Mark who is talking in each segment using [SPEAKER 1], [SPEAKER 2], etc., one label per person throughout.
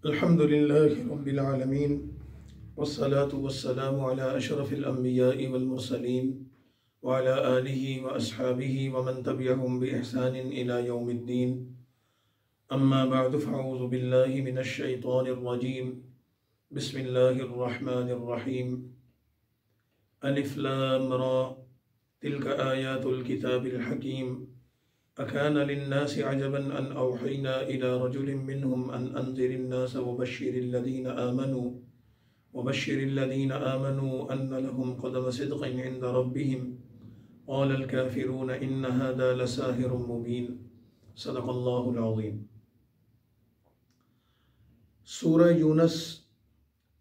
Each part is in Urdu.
[SPEAKER 1] الحمد لله رب العالمين والصلاة والسلام على أشرف الأنبياء والمرسلين وعلى آله وأصحابه ومن تبعهم بإحسان إلى يوم الدين. أما بعد فأعوذ بالله من الشيطان الرجيم. بسم الله الرحمن الرحيم. ألف لام را تلك آيات الكتاب الحكيم. أكان للناس عجبا أن أوحينا إلى رجل منهم أن أنذر الناس وبشر الذين آمنوا أن لهم قدم صدق عند ربهم قال الكافرون إن هذا لساحر مبين. صدق اللہ العظیم. سورہ یونس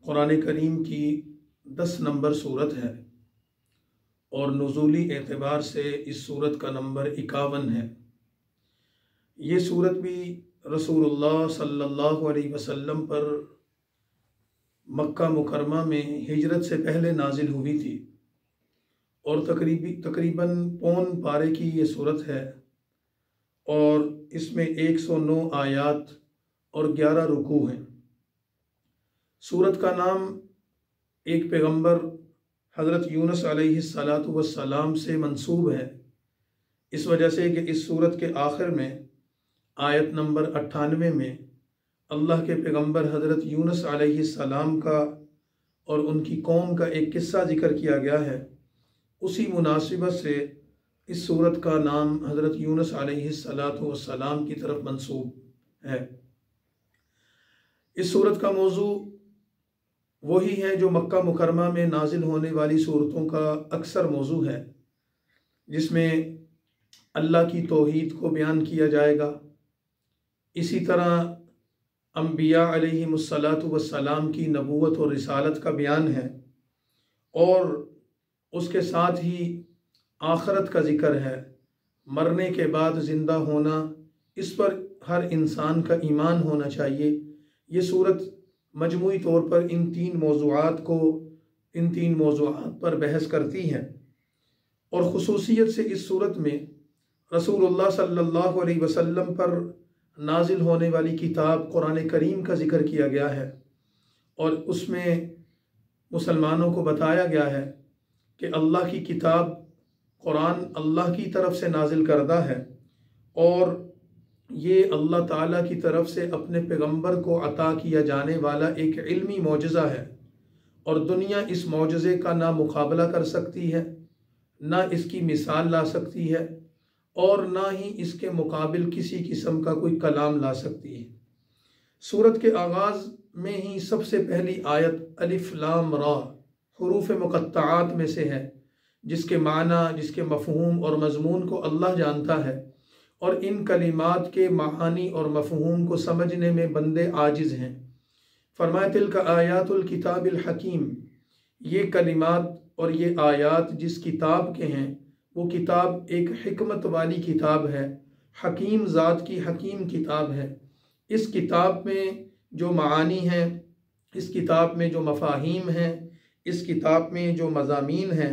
[SPEAKER 1] قرآن کریم کی 10 نمبر سورت ہے اور نزولی اعتبار سے اس سورت کا نمبر 51 ہے. یہ سورت بھی رسول اللہ صلی اللہ علیہ وسلم پر مکہ مکرمہ میں ہجرت سے پہلے نازل ہوئی تھی اور تقریباً پون پارے کی یہ سورت ہے اور اس میں 109 آیات اور 11 رکوع ہیں. سورت کا نام ایک پیغمبر حضرت یونس علیہ السلام سے منسوب ہے، اس وجہ سے کہ اس سورت کے آخر میں آیت نمبر 98 میں اللہ کے پیغمبر حضرت یونس علیہ السلام کا اور ان کی قوم کا ایک قصہ ذکر کیا گیا ہے. اسی مناسبت سے اس سورت کا نام حضرت یونس علیہ السلام کی طرف منسوب ہے. اس سورت کا موضوع وہی ہے جو مکہ مکرمہ میں نازل ہونے والی صورتوں کا اکثر موضوع ہے، جس میں اللہ کی توحید کو بیان کیا جائے گا. اسی طرح انبیاء علیہم السلام کی نبوت اور رسالت کا بیان ہے اور اس کے ساتھ ہی آخرت کا ذکر ہے. مرنے کے بعد زندہ ہونا، اس پر ہر انسان کا ایمان ہونا چاہیے. یہ سورت مجموعی طور پر ان تین موضوعات پر بحث کرتی ہے اور خصوصیت سے اس سورت میں رسول اللہ صلی اللہ علیہ وسلم پر نازل ہونے والی کتاب قرآن کریم کا ذکر کیا گیا ہے اور اس میں مسلمانوں کو بتایا گیا ہے کہ اللہ کی کتاب قرآن اللہ کی طرف سے نازل کردہ ہے اور یہ اللہ تعالیٰ کی طرف سے اپنے پیغمبر کو عطا کیا جانے والا ایک علمی معجزہ ہے اور دنیا اس معجزے کا نہ مقابلہ کر سکتی ہے، نہ اس کی مثال لا سکتی ہے اور نہ ہی اس کے مقابل کسی قسم کا کوئی کلام لا سکتی ہے. سورت کے آغاز میں ہی سب سے پہلی آیت الف لام را حروف مقطعات میں سے ہے، جس کے معنی، جس کے مفہوم اور مضمون کو اللہ جانتا ہے اور ان کلمات کے معانی اور مفہوم کو سمجھنے میں بندے عاجز ہیں. فرمایا تلک آیات الکتاب الحکیم، یہ کلمات اور یہ آیات جس کتاب کے ہیں وہ کتاب ایک حکمت والی کتاب ہے، حکیم ذات کی حکیم کتاب ہے. اس کتاب میں جو معانی ہیں، اس کتاب میں جو مفاہیم ہیں، اس کتاب میں جو مضامین ہیں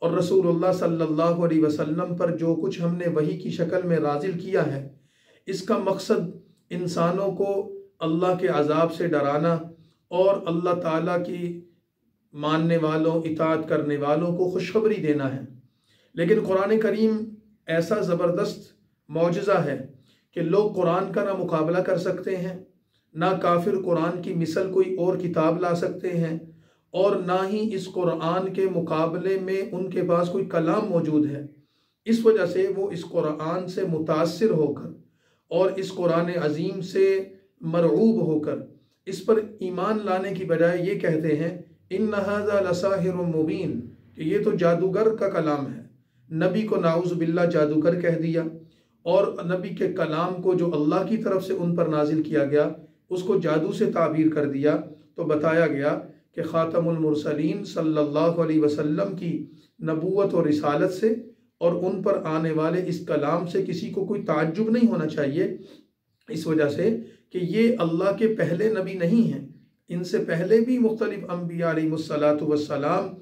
[SPEAKER 1] اور رسول اللہ صلی اللہ علیہ وسلم پر جو کچھ ہم نے وحی کی شکل میں نازل کیا ہے، اس کا مقصد انسانوں کو اللہ کے عذاب سے ڈرانا اور اللہ تعالیٰ کی ماننے والوں، اطاعت کرنے والوں کو خوشخبری دینا ہے. لیکن قرآن کریم ایسا زبردست معجزہ ہے کہ لوگ قرآن کا نہ مقابلہ کر سکتے ہیں، نہ کافر قرآن کی مثل کوئی اور کتاب لا سکتے ہیں اور نہ ہی اس قرآن کے مقابلے میں ان کے پاس کوئی کلام موجود ہے. اس وجہ سے وہ اس قرآن سے متاثر ہو کر اور اس قرآن عظیم سے مرعوب ہو کر اس پر ایمان لانے کی بجائے یہ کہتے ہیں ان ھذا لساحر مبین، کہ یہ تو جادوگر کا کلام ہے. نبی کو نعوذ باللہ جادوگر کہہ دیا اور نبی کے کلام کو جو اللہ کی طرف سے ان پر نازل کیا گیا اس کو جادو سے تعبیر کر دیا. تو بتایا گیا کہ خاتم المرسلین صلی اللہ علیہ وسلم کی نبوت اور رسالت سے اور ان پر آنے والے اس کلام سے کسی کو کوئی تعجب نہیں ہونا چاہیے، اس وجہ سے کہ یہ اللہ کے پہلے نبی نہیں ہیں. ان سے پہلے بھی مختلف انبیاء علیہ السلام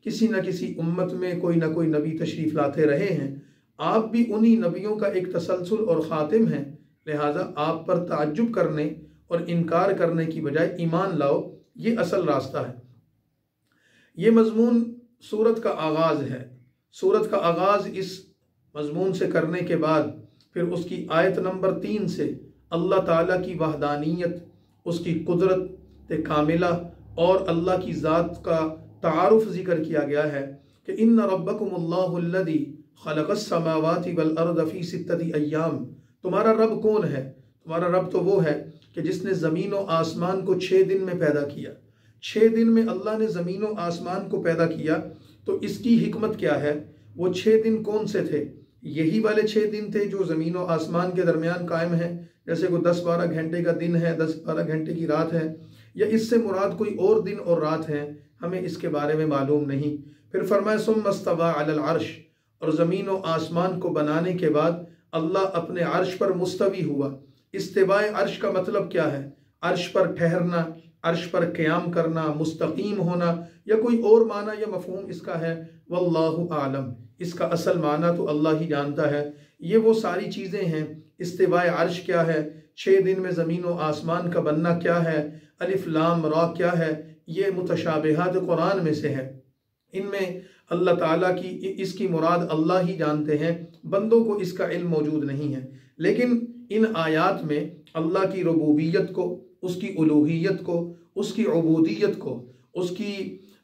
[SPEAKER 1] کسی نہ کسی امت میں کوئی نہ کوئی نبی تشریف لاتے رہے ہیں. آپ بھی انہی نبیوں کا ایک تسلسل اور خاتم ہیں، لہٰذا آپ پر تعجب کرنے اور انکار کرنے کی بجائے ایمان لاؤ، یہ اصل راستہ ہے۔ یہ مضمون سورت کا آغاز ہے۔ سورت کا آغاز اس مضمون سے کرنے کے بعد پھر اس کی آیت نمبر 3 سے اللہ تعالیٰ کی وحدانیت، اس کی قدرت کاملہ اور اللہ کی ذات کا تعارف ذکر کیا گیا ہے کہ ان ربکم اللہ الذی خلق السماوات والارض فی 6 ایام۔ تمہارا رب کون ہے؟ تمہارا رب تو وہ ہے کہ جس نے زمین و آسمان کو 6 دن میں پیدا کیا۔ 6 دن میں اللہ نے زمین و آسمان کو پیدا کیا، تو اس کی حکمت کیا ہے؟ وہ 6 دن کون سے تھے؟ یہی والے 6 دن تھے جو زمین و آسمان کے درمیان قائم ہیں، جیسے کوئی 10-12 گھنٹے کا دن ہے، 10-12 گھنٹے کی رات ہے، یا اس سے مراد کوئی اور دن اور رات ہیں؟ ہمیں اس کے بارے میں معلوم نہیں۔ پھر فرمایا ثم استوى علی العرش، اور زمین و آسمان کو بنانے کے بعد اللہ اپنے عرش پر مستوی ہوا۔ استواء عرش کا مطلب کیا ہے؟ عرش پر ٹھہرنا، عرش پر قیام کرنا، مستقیم ہونا، یا کوئی اور معنی یا مفہوم اس کا ہے؟ واللہ اعلم، اس کا اصل معنی تو اللہ ہی جانتا ہے۔ یہ وہ ساری چیزیں ہیں۔ استواء عرش کیا ہے؟ 6 دن میں زمین و آسمان کا بننا کیا ہے؟ الف لام را کیا ہے؟ یہ متشابہات قرآن میں سے ہے۔ ان میں اللہ تعالیٰ کی اس کی مراد اللہ ہی جانتے ہیں، بندوں کو اس کا علم موجود نہیں ہے۔ لیکن ان آیات میں اللہ کی ربوبیت کو، اس کی الوہیت کو، اس کی عبودیت کو، اس کی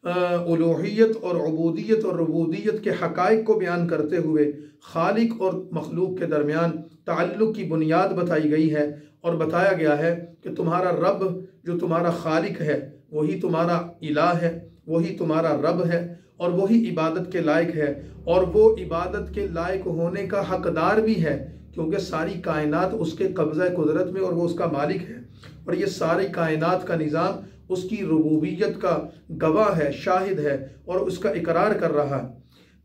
[SPEAKER 1] الوہیت اور عبودیت اور ربوبیت کے حقائق کو بیان کرتے ہوئے خالق اور مخلوق کے درمیان تعلق کی بنیاد بتائی گئی ہے، اور بتایا گیا ہے کہ تمہارا رب جو تمہارا خالق ہے وہی تمہارا الہ ہے، وہی تمہارا رب ہے، اور وہی عبادت کے لائق ہے، اور وہ عبادت کے لائق ہونے کا حقدار بھی ہے، کیونکہ ساری کائنات اس کے قبضہ قدرت میں اور وہ اس کا مالک ہے، اور یہ ساری کائنات کا نظام اس کی ربوبیت کا گواہ ہے، شاہد ہے، اور اس کا اقرار کر رہا ہے۔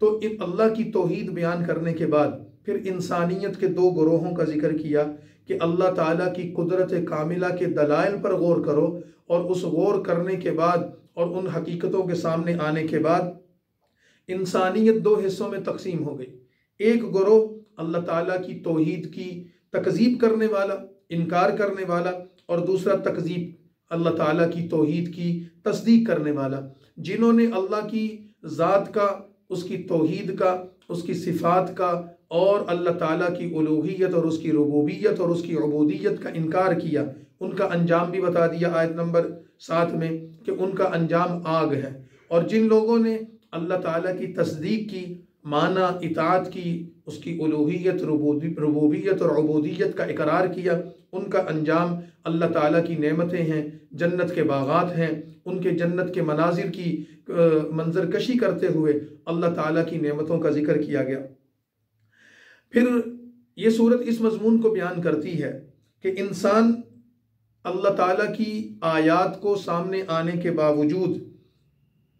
[SPEAKER 1] تو اللہ کی توحید بیان کرنے کے بعد پھر انسانیت کے 2 گروہوں کا ذکر کیا کہ اللہ تعالیٰ کی قدرت کاملہ کے دلائل پر غور کرو، اور اس غور کرنے کے بعد اور ان حقیقتوں کے سامنے آنے کے بعد انسانیت 2 حصوں میں تقسیم ہو گئی۔ ایک گروہ اللہ تعالیٰ کی توحید کی تکذیب کرنے والا، انکار کرنے والا، اور دوسرا تکذیب اللہ تعالیٰ کی توحید کی تصدیق کرنے والا، جنہوں نے اللہ کی ذات کا، اس کی توحید کا، اس کی صفات کا، اور اللہ تعالیٰ کی الوہیت اور اس کی ربوبیت اور اس کی عبودیت کا انکار کیا۔ ان کا انجام بھی بتا دیا آیت نمبر 7 میں کہ ان کا انجام آگ ہے۔ اور جن لوگوں نے اللہ تعالیٰ کی تصدیق کی، مانا، اطاعت کی، اس کی الوہیت، ربوبیت اور عبودیت کا اقرار کیا، ان کا انجام اللہ تعالیٰ کی نعمتیں ہیں، جنت کے باغات ہیں۔ ان کے جنت کے مناظر کی منظر کشی کرتے ہوئے اللہ تعالیٰ کی نعمتوں کا ذکر کیا گیا۔ پھر یہ صورت اس مضمون کو بیان کرتی ہے کہ انسان اللہ تعالیٰ کی آیات کو سامنے آنے کے باوجود،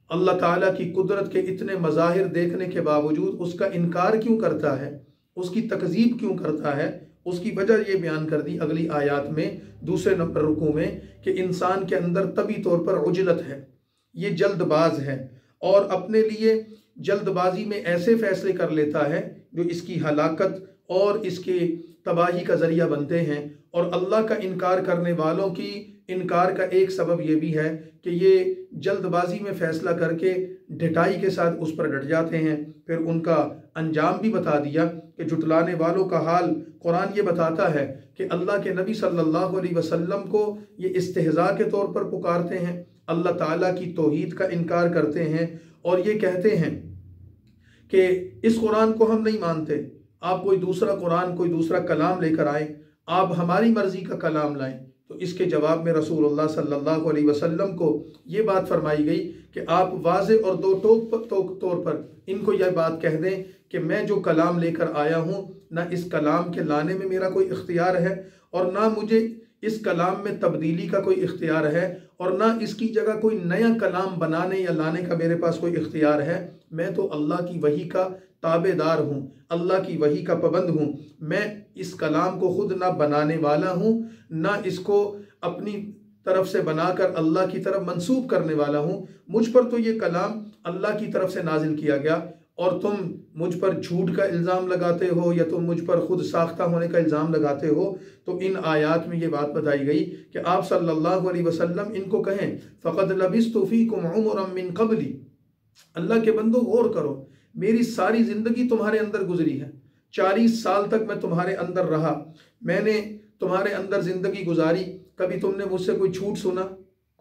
[SPEAKER 1] اللہ تعالیٰ کی قدرت کے اتنے مظاہر دیکھنے کے باوجود اس کا انکار کیوں کرتا ہے، اس کی تکذیب کیوں کرتا ہے۔ اس کی وجہ یہ بیان کر دی اگلی آیات میں، دوسرے نمبر رکوع میں، کہ انسان کے اندر طبعی طور پر عجلت ہے، یہ جلد باز ہے، اور اپنے لیے جلد بازی میں ایسے فیصلے کر لیتا ہے جو اس کی ہلاکت اور اس کے تباہی کا ذریعہ بنتے ہیں۔ اور اللہ کا انکار کرنے والوں کی انکار کا ایک سبب یہ بھی ہے کہ یہ جلد بازی میں فیصلہ کر کے ڈھٹائی کے ساتھ اس پر ڈٹ جاتے ہیں۔ پھر ان کا انجام بھی بتا دیا کہ جھٹلانے والوں کا حال قرآن یہ بتاتا ہے کہ اللہ کے نبی صلی اللہ علیہ وسلم کو یہ استہزاء کے طور پر پکارتے ہیں، اللہ تعالیٰ کی توحید کا انکار کرتے ہیں، اور یہ کہتے ہیں کہ اس قرآن کو ہم نہیں مانتے، آپ کوئی دوسرا قرآن، کوئی دوسرا کلام لے کر آئیں، آپ ہماری مرضی کا کلام لائیں۔ تو اس کے جواب میں رسول اللہ صلی اللہ علیہ وسلم کو یہ بات فرمائی گئی کہ آپ واضح اور 2 ٹوک طور پر ان کو یہ بات کہہ دیں کہ میں جو کلام لے کر آیا ہوں، نہ اس کلام کے لانے میں میرا کوئی اختیار ہے، اور نہ مجھے اس کلام میں تبدیلی کا کوئی اختیار ہے، اور نہ اس کی جگہ کوئی نیا کلام بنانے یا لانے کا میرے پاس کوئی اختیار ہے۔ میں تو اللہ کی وحی کا تابع دار ہوں، اللہ کی وحی کا پابند ہوں۔ میں اس کلام کو خود نہ بنانے والا ہوں، نہ اس کو اپنی طرف سے بنا کر اللہ کی طرف منسوب کرنے والا ہوں۔ مجھ پر تو یہ کلام اللہ کی طرف سے نازل کیا گیا، اور تم مجھ پر جھوٹ کا الزام لگاتے ہو یا تم مجھ پر خود ساختہ ہونے کا الزام لگاتے ہو، تو ان آیات میں یہ بات بتائی گئی کہ آپ صلی اللہ علیہ وسلم ان کو کہیں فَقَدْ لَبِثْتُ فِيكُمْ عُمُرًا مِّن قَبْلِ، اللہ کے بندو غور کرو، میری ساری زندگی تمہارے اندر گزری ہے، 40 سال تک میں تمہارے اندر رہا، میں نے تمہارے اندر زندگی گزاری، کبھی تم نے مجھ سے کوئی جھوٹ سنا،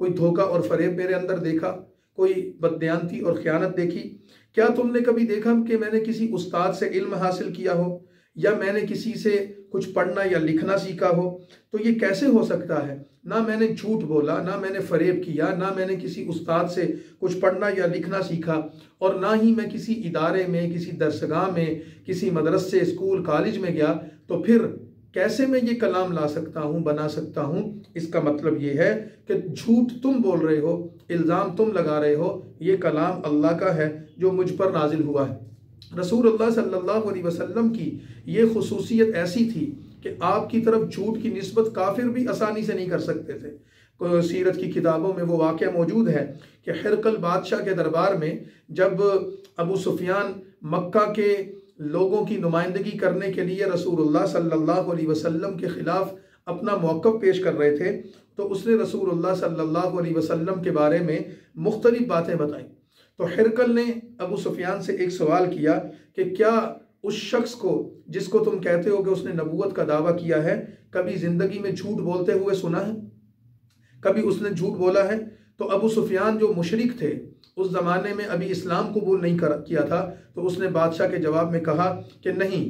[SPEAKER 1] کوئی دھوکہ اور فریب میرے اندر دیکھا، کوئی بددیانتی اور خیانت دیکھی؟ کیا تم نے کبھی دیکھا کہ میں نے کسی استاد سے علم حاصل کیا ہو یا میں نے کسی سے کچھ پڑھنا یا لکھنا سیکھا ہو؟ تو یہ کیسے ہو سکتا ہے؟ نہ میں نے جھوٹ بولا، نہ میں نے فریب کیا، نہ میں نے کسی استاد سے کچھ پڑھنا یا لکھنا سیکھا، اور نہ ہی میں کسی ادارے میں، کسی درسگاہ میں، کسی مدرسے، اسکول، کالج میں گیا، تو پھر کیسے میں یہ کلام لا سکتا ہوں، بنا سکتا ہوں؟ اس کا مطلب یہ ہے کہ جھوٹ تم بول رہے ہو، الزام تم لگا رہے ہو، یہ کلام اللہ کا ہے جو مجھ پر نازل ہوا ہے۔ رسول اللہ صلی اللہ علیہ وسلم کی یہ خصوصیت ایسی تھی کہ آپ کی طرف جھوٹ کی نسبت کافر بھی آسانی سے نہیں کر سکتے تھے۔ سیرت کی کتابوں میں وہ واقعہ موجود ہے کہ ہرقل بادشاہ کے دربار میں جب ابو سفیان مکہ کے لوگوں کی نمائندگی کرنے کے لیے رسول اللہ صلی اللہ علیہ وسلم کے خلاف اپنا موقف پیش کر رہے تھے، تو اس نے رسول اللہ صلی اللہ علیہ وسلم کے بارے میں مختلف باتیں بتائیں۔ تو ہرقل نے ابو سفیان سے ایک سوال کیا کہ کیا اس شخص کو جس کو تم کہتے ہو کہ اس نے نبوت کا دعویٰ کیا ہے، کبھی زندگی میں جھوٹ بولتے ہوئے سنا ہے؟ کبھی اس نے جھوٹ بولا ہے؟ تو ابو سفیان جو مشرک تھے، اس زمانے میں ابھی اسلام قبول نہیں کیا تھا، تو اس نے بادشاہ کے جواب میں کہا کہ نہیں،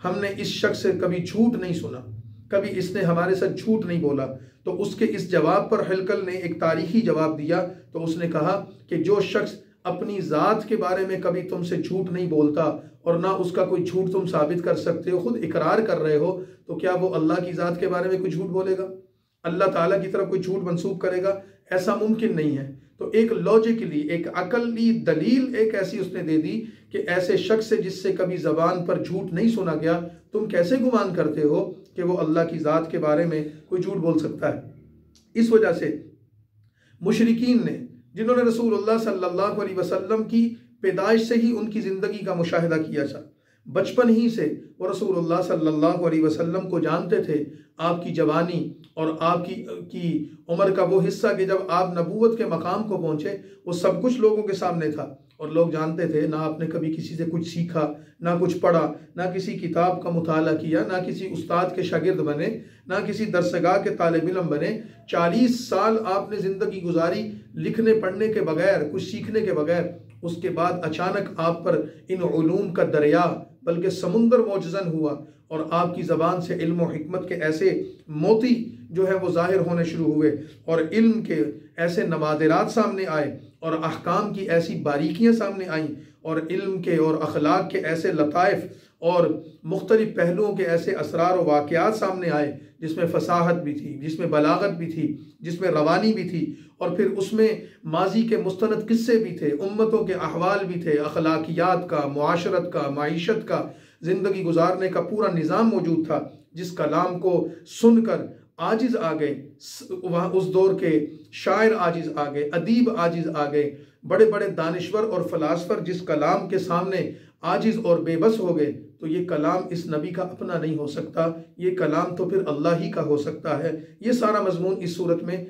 [SPEAKER 1] ہم نے اس شخص سے کبھی جھوٹ نہیں سنا، کبھی اس نے ہمارے ساتھ جھوٹ نہیں بولا۔ تو اس کے اس جواب پر ہرقل نے ایک تاریخی جواب دیا، تو اس نے کہا کہ جو شخص اپنی ذات کے بارے میں کبھی تم سے جھوٹ نہیں بولتا اور نہ اس کا کوئی جھوٹ تم ثابت کر سکتے ہو، خود اقرار کر رہے ہو، تو کیا وہ اللہ کی ذات کے بارے میں کوئی جھوٹ بولے گا؟ اللہ تعالیٰ کی طرف کوئی جھوٹ منسوب کرے گا؟ ایسا ممکن نہیں ہے۔ تو ایک لاجیکلی، ایک عقلی دلیل ایک ایسی اس نے دے دی کہ ایسے شخص سے جس سے کبھی زبان پر جھوٹ نہیں سنا گیا، تم کیسے گمان کرتے ہو کہ وہ اللہ کی ذات کے بارے میں کوئی جھوٹ بول سکتا ہے؟ اس وجہ سے مشرکین نے، جنہوں نے رسول اللہ صلی اللہ علیہ وسلم کی پیدائش سے ہی ان کی زندگی کا مشاہدہ کیا تھا، بچپن ہی سے وہ رسول اللہ صلی اللہ علیہ وسلم کو جانتے تھے، آپ کی جوانی اور آپ کی عمر کا وہ حصہ کہ جب آپ نبوت کے مقام کو پہنچے، وہ سب کچھ لوگوں کے سامنے تھا، اور لوگ جانتے تھے نہ آپ نے کبھی کسی سے کچھ سیکھا، نہ کچھ پڑھا، نہ کسی کتاب کا مطالعہ کیا، نہ کسی استاد کے شاگرد بنے، نہ کسی درسگاہ کے طالب علم بنے۔ 40 سال آپ نے زندگی گزاری لکھنے پڑھنے کے بغیر، کچھ سیکھنے کے بغیر۔ اس کے بعد اچانک آپ پر ان علوم کا دریا بلکہ سمندر معجزن ہوا، اور آپ کی زبان سے علم و حکمت کے ایسے موتی جو ہے وہ ظاہر ہونے شروع ہوئے، اور علم کے ایسے نوادرات سامنے آئے، اور احکام کی ایسی باریکیاں سامنے آئیں، اور علم کے اور اخلاق کے ایسے لطائف اور مختلف پہلوؤں کے ایسے اسرار و واقعات سامنے آئے، جس میں فصاحت بھی تھی، جس میں بلاغت بھی تھی، جس میں روانی بھی تھی، اور پھر اس میں ماضی کے مستند قصے بھی تھے، امتوں کے احوال بھی تھے، اخلاقیات کا، معاشرت کا، معیشت کا، زندگی گزارنے کا پورا نظام موجود تھا، جس کلام کو سن کر عاجز آ گئے، وہاں اس دور کے شاعر عاجز آ گئے، ادیب عاجز آ گئے، بڑے بڑے دانشور اور فلاسفر جس کلام کے سامنے عاجز اور بے بس ہو گئے۔ تو یہ کلام اس نبی کا اپنا نہیں ہو سکتا، یہ کلام تو پھر اللہ ہی کا ہو سکتا ہے۔ یہ سارا مضمون اس صورت میں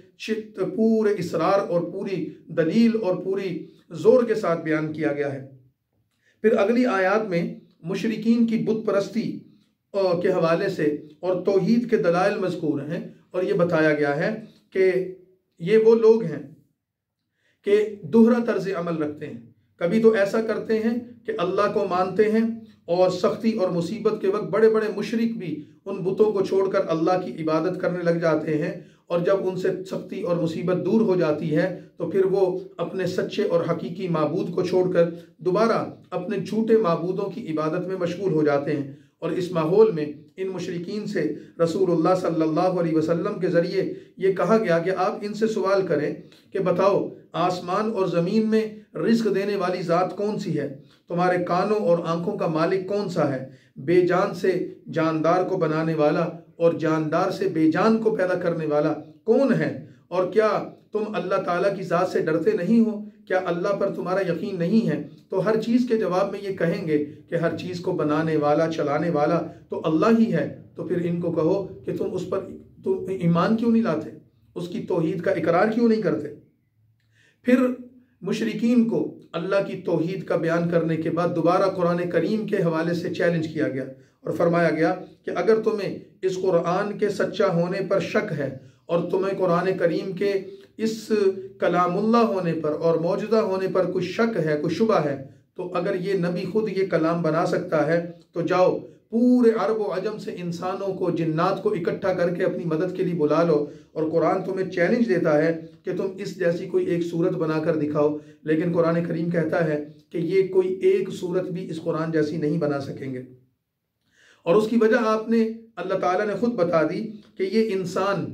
[SPEAKER 1] پورے اسرار اور پوری دلیل اور پوری زور کے ساتھ بیان کیا گیا ہے۔ پھر اگلی آیات میں مشرکین کی بت پرستی کے حوالے سے اور توحید کے دلائل مذکور ہیں، اور یہ بتایا گیا ہے کہ یہ وہ لوگ ہیں کہ دوہرا طرز عمل رکھتے ہیں۔ کبھی تو ایسا کرتے ہیں کہ اللہ کو مانتے ہیں، اور سختی اور مصیبت کے وقت بڑے بڑے مشرک بھی ان بتوں کو چھوڑ کر اللہ کی عبادت کرنے لگ جاتے ہیں، اور جب ان سے سختی اور مصیبت دور ہو جاتی ہے تو پھر وہ اپنے سچے اور حقیقی معبود کو چھوڑ کر دوبارہ اپنے جھوٹے معبودوں کی عبادت میں مشغول ہو جاتے ہیں۔ اور اس ماحول میں ان مشرکین سے رسول اللہ صلی اللہ علیہ وسلم کے ذریعے یہ کہا گیا کہ آپ ان سے سوال کریں کہ بتاؤ، آسمان اور زمین میں رزق دینے والی ذات کون سی ہے؟ تمہارے کانوں اور آنکھوں کا مالک کون سا ہے؟ بے جان سے جاندار کو بنانے والا اور جاندار سے بے جان کو پیدا کرنے والا کون ہے؟ اور کیا تم اللہ تعالیٰ کی ذات سے ڈرتے نہیں ہو؟ کیا اللہ پر تمہارا یقین نہیں ہے؟ تو ہر چیز کے جواب میں یہ کہیں گے کہ ہر چیز کو بنانے والا چلانے والا تو اللہ ہی ہے۔ تو پھر ان کو کہو کہ تم اس پر ایمان کیوں نہیں لاتے، اس کی توحید کا اقرار کیوں نہیں کرتے؟ پھر مشرکین کو اللہ کی توحید کا بیان کرنے کے بعد دوبارہ قرآن کریم کے حوالے سے چیلنج کیا گیا اور فرمایا گیا کہ اگر تمہیں اس قرآن کے سچا ہونے پر شک ہے اور تمہیں قرآن کریم کے اس کلام اللہ ہونے پر اور معجزہ ہونے پر کوئی شک ہے، کوئی شبہ ہے، تو اگر یہ نبی خود یہ کلام بنا سکتا ہے تو جاؤ پورے عرب و عجم سے انسانوں کو، جنات کو اکٹھا کر کے اپنی مدد کے لیے بلا لو، اور قرآن تمہیں چیلنج دیتا ہے کہ تم اس جیسی کوئی ایک صورت بنا کر دکھاؤ، لیکن قرآن کریم کہتا ہے کہ یہ کوئی ایک صورت بھی اس قرآن جیسی نہیں بنا سکیں گے۔ اور اس کی وجہ آپ نے اللہ تعالیٰ نے خود بتا دی کہ یہ انسان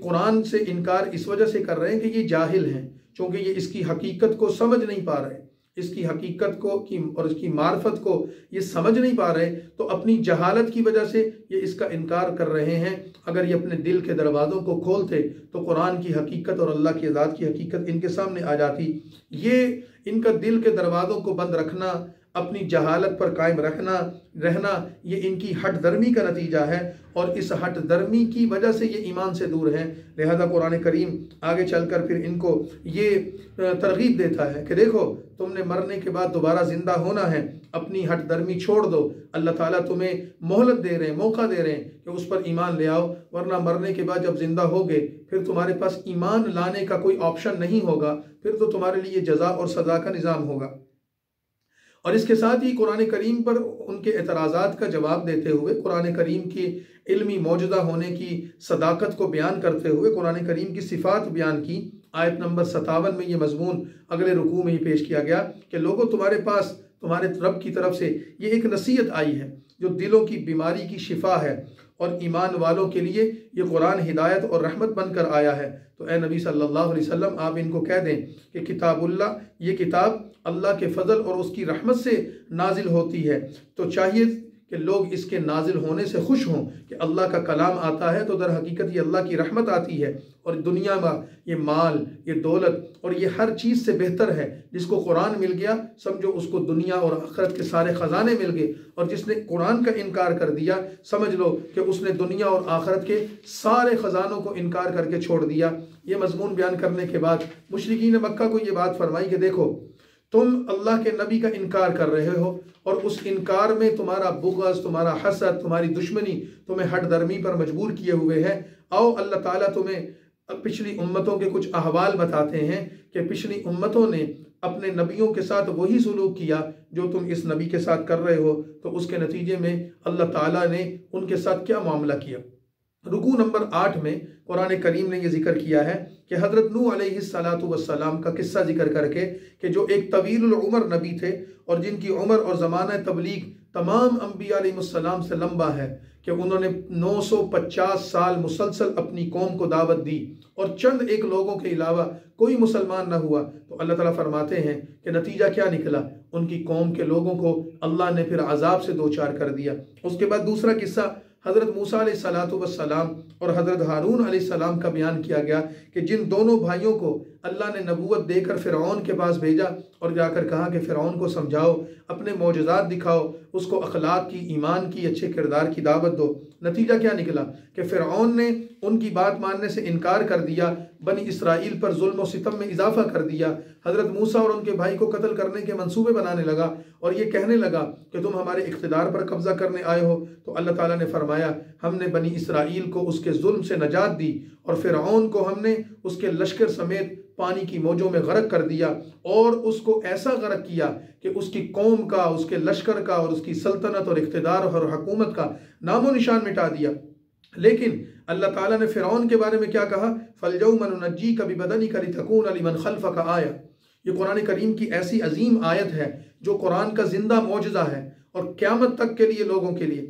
[SPEAKER 1] قرآن سے انکار اس وجہ سے کر رہے ہیں کہ یہ جاہل ہیں، چونکہ یہ اس کی حقیقت کو سمجھ نہیں پا رہے، اس کی حقیقت کو اور اس کی معرفت کو یہ سمجھ نہیں پا رہے، تو اپنی جہالت کی وجہ سے یہ اس کا انکار کر رہے ہیں۔ اگر یہ اپنے دل کے دروازوں کو کھولتے تو قرآن کی حقیقت اور اللہ کی ذات کی حقیقت ان کے سامنے آ جاتی۔ یہ ان کا دل کے دروازوں کو بند رکھنا، اپنی جہالت پر قائم رہنا یہ ان کی ہٹ درمی کا نتیجہ ہے، اور اس ہٹ درمی کی وجہ سے یہ ایمان سے دور ہیں۔ لہذا قرآن کریم آگے چل کر پھر ان کو یہ ترغیب دیتا ہے کہ دیکھو تم نے مرنے کے بعد دوبارہ زندہ ہونا ہے، اپنی ہٹ درمی چھوڑ دو، اللہ تعالیٰ تمہیں مہلت دے رہے ہیں، موقع دے رہے ہیں کہ اس پر ایمان لے آؤ، ورنہ مرنے کے بعد جب زندہ ہوگے پھر تمہارے پاس ایمان لانے کا کوئی آپشن نہیں ہوگا، پھر تو تمہارے لیے جزا اور سزا کا نظام ہوگا۔ اور اس کے ساتھ ہی قرآن کریم پر ان کے اعتراضات کا جواب دیتے ہوئے، قرآن کریم کی علمی معجزہ ہونے کی صداقت کو بیان کرتے ہوئے قرآن کریم کی صفات بیان کی۔ آیت نمبر 57 میں یہ مضمون اگلے رکوع میں ہی پیش کیا گیا کہ لوگوں تمہارے پاس تمہارے رب کی طرف سے یہ ایک نصیحت آئی ہے جو دلوں کی بیماری کی شفا ہے، اور ایمان والوں کے لیے یہ قرآن ہدایت اور رحمت بن کر آیا ہے۔ تو اے نبی صلی اللہ علیہ وسلم آپ ان کو کہہ دیں کہ کتاب اللہ، یہ کتاب اللہ کے فضل اور اس کی رحمت سے نازل ہوتی ہے، تو چاہیے کہ لوگ اس کے نازل ہونے سے خوش ہوں کہ اللہ کا کلام آتا ہے تو در حقیقت یہ اللہ کی رحمت آتی ہے، اور دنیا میں یہ مال، یہ دولت اور یہ ہر چیز سے بہتر ہے۔ جس کو قرآن مل گیا سمجھو اس کو دنیا اور آخرت کے سارے خزانے مل گئے، اور جس نے قرآن کا انکار کر دیا سمجھ لو کہ اس نے دنیا اور آخرت کے سارے خزانوں کو انکار کر کے چھوڑ دیا۔ یہ مضمون بیان کرنے کے بعد مشرکین مکہ کو یہ بات فرمائی کہ دیکھو تم اللہ کے نبی کا انکار کر رہے ہو، اور اس انکار میں تمہارا بغض، تمہارا حسد، تمہاری دشمنی تمہیں ہٹ درمی پر مجبور کیے ہوئے ہے۔ آؤ اللہ تعالیٰ تمہیں پچھلی امتوں کے کچھ احوال بتاتے ہیں کہ پچھلی امتوں نے اپنے نبیوں کے ساتھ وہی سلوک کیا جو تم اس نبی کے ساتھ کر رہے ہو، تو اس کے نتیجے میں اللہ تعالیٰ نے ان کے ساتھ کیا معاملہ کیا۔ رکوع نمبر 8 میں قرآن کریم نے یہ ذکر کیا ہے کہ حضرت نوح علیہ السلام کا قصہ ذکر کر کے کہ جو ایک طویل العمر نبی تھے اور جن کی عمر اور زمانہ تبلیغ تمام انبیاء علیہ السلام سے لمبا ہے، کہ انہوں نے 950 سال مسلسل اپنی قوم کو دعوت دی اور چند ایک لوگوں کے علاوہ کوئی مسلمان نہ ہوا، تو اللہ تعالیٰ فرماتے ہیں کہ نتیجہ کیا نکلا؟ ان کی قوم کے لوگوں کو اللہ نے پھر عذاب سے دوچار کر دیا۔ اس کے بعد دوسرا قصہ حضرت موسیٰ علیہ السلام اور حضرت ہارون علیہ السلام کا بیان کیا گیا کہ جن دونوں بھائیوں کو اللہ نے نبوت دے کر فرعون کے پاس بھیجا اور جا کر کہا کہ فرعون کو سمجھاؤ، اپنے معجزات دکھاؤ، اس کو اخلاق کی، ایمان کی، اچھے کردار کی دعوت دو۔ نتیجہ کیا نکلا کہ فرعون نے ان کی بات ماننے سے انکار کر دیا، بنی اسرائیل پر ظلم و ستم میں اضافہ کر دیا، حضرت موسیٰ اور ان کے بھائی کو قتل کرنے کے منصوبے بنانے لگا، اور یہ کہنے لگا کہ تم ہمارے اقتدار پر قبضہ کرنے آئے ہو۔ تو اللہ تعالیٰ نے فرمایا ہم نے بنی اسرائیل کو اس کے ظلم سے نجات دی، اور فرعون کو ہم نے اس کے لشکر سمیت پانی کی موجوں میں غرق کر دیا، اور اس کو ایسا غرق کیا کہ اس کی قوم کا، اس کے لشکر کا اور اس کی سلطنت اور اقتدار اور حکومت کا نام و نشان مٹا دیا۔ لیکن اللہ تعالیٰ نے فرعون کے بارے میں کیا کہا؟ فَالْيَوْمَ نُنَجِّيكَ بِبَدَنِكَ لِتَكُونَ لِمَنْ خَلْفَكَ آیَةً۔ یہ قرآن کریم کی ایسی عظیم آیت ہے جو قرآن کا زندہ معجزہ ہے اور قیامت تک کے لیے لوگوں کے لیے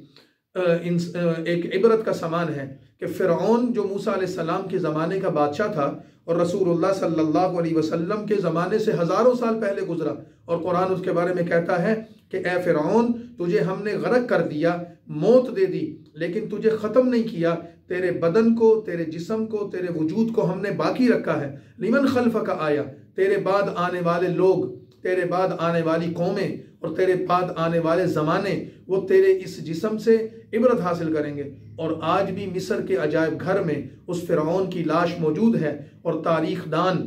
[SPEAKER 1] ایک عبرت کا سامان ہے کہ فرعون جو موسیٰ علیہ السلام کے زمانے کا بادشاہ تھا اور رسول اللہ صلی اللہ علیہ وسلم کے زمانے سے ہزاروں سال پہلے گزرا، اور قرآن اس کے بارے میں کہتا ہے کہ اے فرعون تجھے ہم نے غرق کر دیا، موت دے دی، لیکن تجھے ختم نہیں کیا، تیرے بدن کو، تیرے جسم کو، تیرے وجود کو ہم نے باقی رکھا ہے، لمن خلفک آیا، تیرے بعد آنے والے لوگ، تیرے بعد آنے والی قومیں اور تیرے بعد آنے والے زمانے وہ تیرے اس جسم سے عبرت حاصل کریں گے۔ اور آج بھی مصر کے عجائب گھر میں اس فرعون کی لاش موجود ہے، اور تاریخ دان،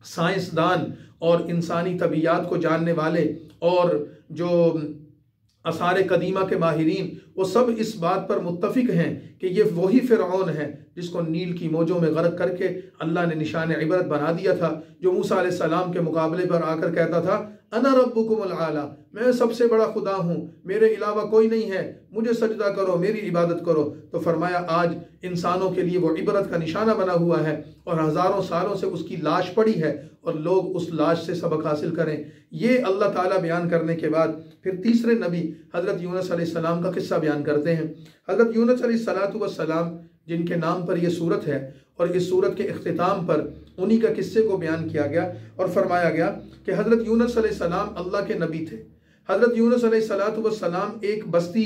[SPEAKER 1] سائنسدان اور انسانی طبیعت کو جاننے والے اور جو آثار قدیمہ کے ماہرین وہ سب اس بات پر متفق ہیں کہ یہ وہی فرعون ہے جس کو نیل کی موجوں میں غرق کر کے اللہ نے نشان عبرت بنا دیا تھا، جو موسیٰ علیہ السلام کے مقابلے پر آ کر کہتا تھا انا ربکم العالی، میں سب سے بڑا خدا ہوں، میرے علاوہ کوئی نہیں ہے، مجھے سجدہ کرو، میری عبادت کرو۔ تو فرمایا آج انسانوں کے لیے وہ عبرت کا نشانہ بنا ہوا ہے، اور ہزاروں سالوں سے اس کی لاش پڑی ہے، اور لوگ اس لاش سے سبق حاصل کریں۔ یہ اللہ تعالیٰ بیان کرنے کے بعد پھر تیسرے نبی حضرت یونس علیہ السلام کا قصہ بیان کرتے ہیں۔ حضرت یونس علیہ السلام جن کے نام پر یہ سورت ہے، اور اس سورت کے اختتام پر انہی کا قصے کو بیان کیا گیا اور فرمایا گیا کہ حضرت یونس علیہ السلام اللہ کے نبی تھے۔ حضرت یونس علیہ السلام ایک بستی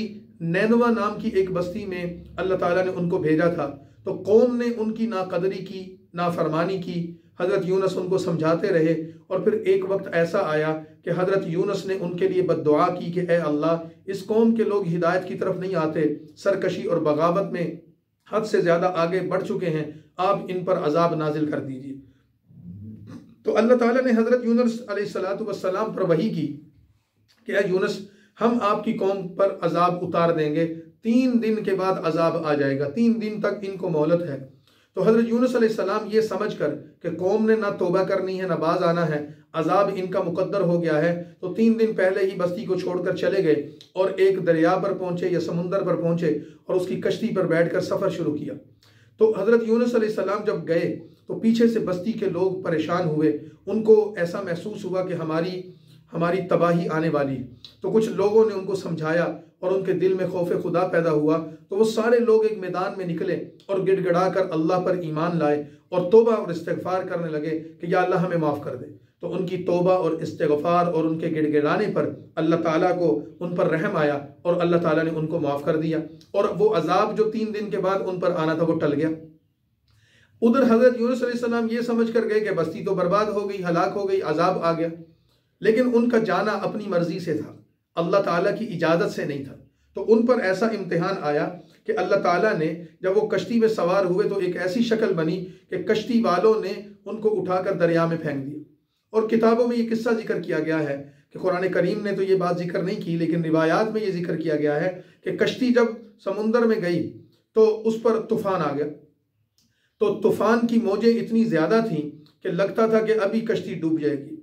[SPEAKER 1] نینوا نام کی ایک بستی میں اللہ تعالیٰ نے ان کو بھیجا تھا، تو قوم نے ان کی ناقدری کی، نافرمانی کی۔ حضرت یونس ان کو سمجھاتے رہے، اور پھر ایک وقت ایسا آیا کہ حضرت یونس نے ان کے لیے بد دعا کی کہ اے اللہ، اس قوم کے لوگ ہدایت کی طرف نہیں آتے، سرکشی اور بغاوت میں حد سے زیادہ آگے بڑھ چکے ہیں، آپ ان پر عذاب نازل کر دیجیے۔ تو اللہ تعالیٰ نے حضرت یونس علیہ السلام پر وحی کی کہ اے یونس، ہم آپ کی قوم پر عذاب اتار دیں گے، 3 دن کے بعد عذاب آ جائے گا، 3 دن تک ان کو مہلت ہے۔ تو حضرت یونس علیہ السلام یہ سمجھ کر کہ قوم نے نہ توبہ کرنی ہے نہ باز آنا ہے، عذاب ان کا مقدر ہو گیا ہے، تو 3 دن پہلے ہی بستی کو چھوڑ کر چلے گئے، اور ایک دریا پر پہنچے یا سمندر پر پہنچے، اور اس کی کشتی پر بیٹھ کر سفر شروع کیا۔ تو حضرت یونس علیہ السلام جب گئے تو پیچھے سے بستی کے لوگ پریشان ہوئے، ان کو ایسا محسوس ہوا کہ ہماری تباہی آنے والی۔ تو کچھ لوگوں نے ان کو سمجھایا اور ان کے دل میں خوف خدا پیدا ہوا، تو وہ سارے لوگ ایک میدان میں نکلے اور گڑ گڑا کر اللہ پر ایمان لائے اور توبہ اور استغفار کرنے لگے کہ یا اللہ ہمیں معاف کر دے۔ تو ان کی توبہ اور استغفار اور ان کے گڑ گڑانے پر اللہ تعالیٰ کو ان پر رحم آیا، اور اللہ تعالیٰ نے ان کو معاف کر دیا، اور وہ عذاب جو 3 دن کے بعد ان پر آنا تھا وہ ٹل گیا۔ ادھر حضرت یونس علیہ السلام یہ سمجھ کر گئے کہ بستی تو برباد ہو گئی، ہلاک ہو گئی، عذاب آ گیا، لیکن ان کا جانا اپنی مرضی سے تھا، اللہ تعالیٰ کی اجازت سے نہیں تھا۔ تو ان پر ایسا امتحان آیا کہ اللہ تعالیٰ نے جب وہ کشتی میں سوار ہوئے تو ایک ایسی شکل بنی کہ کشتی والوں نے ان کو اٹھا کر دریا میں پھینک دیا۔ اور کتابوں میں یہ قصہ ذکر کیا گیا ہے کہ قرآن کریم نے تو یہ بات ذکر نہیں کی، لیکن روایات میں یہ ذکر کیا گیا ہے کہ کشتی جب سمندر میں گئی تو اس پر طوفان آ گیا، تو طوفان کی موجیں اتنی زیادہ تھیں کہ لگتا تھا کہ ابھی کشتی ڈوب جائے گی۔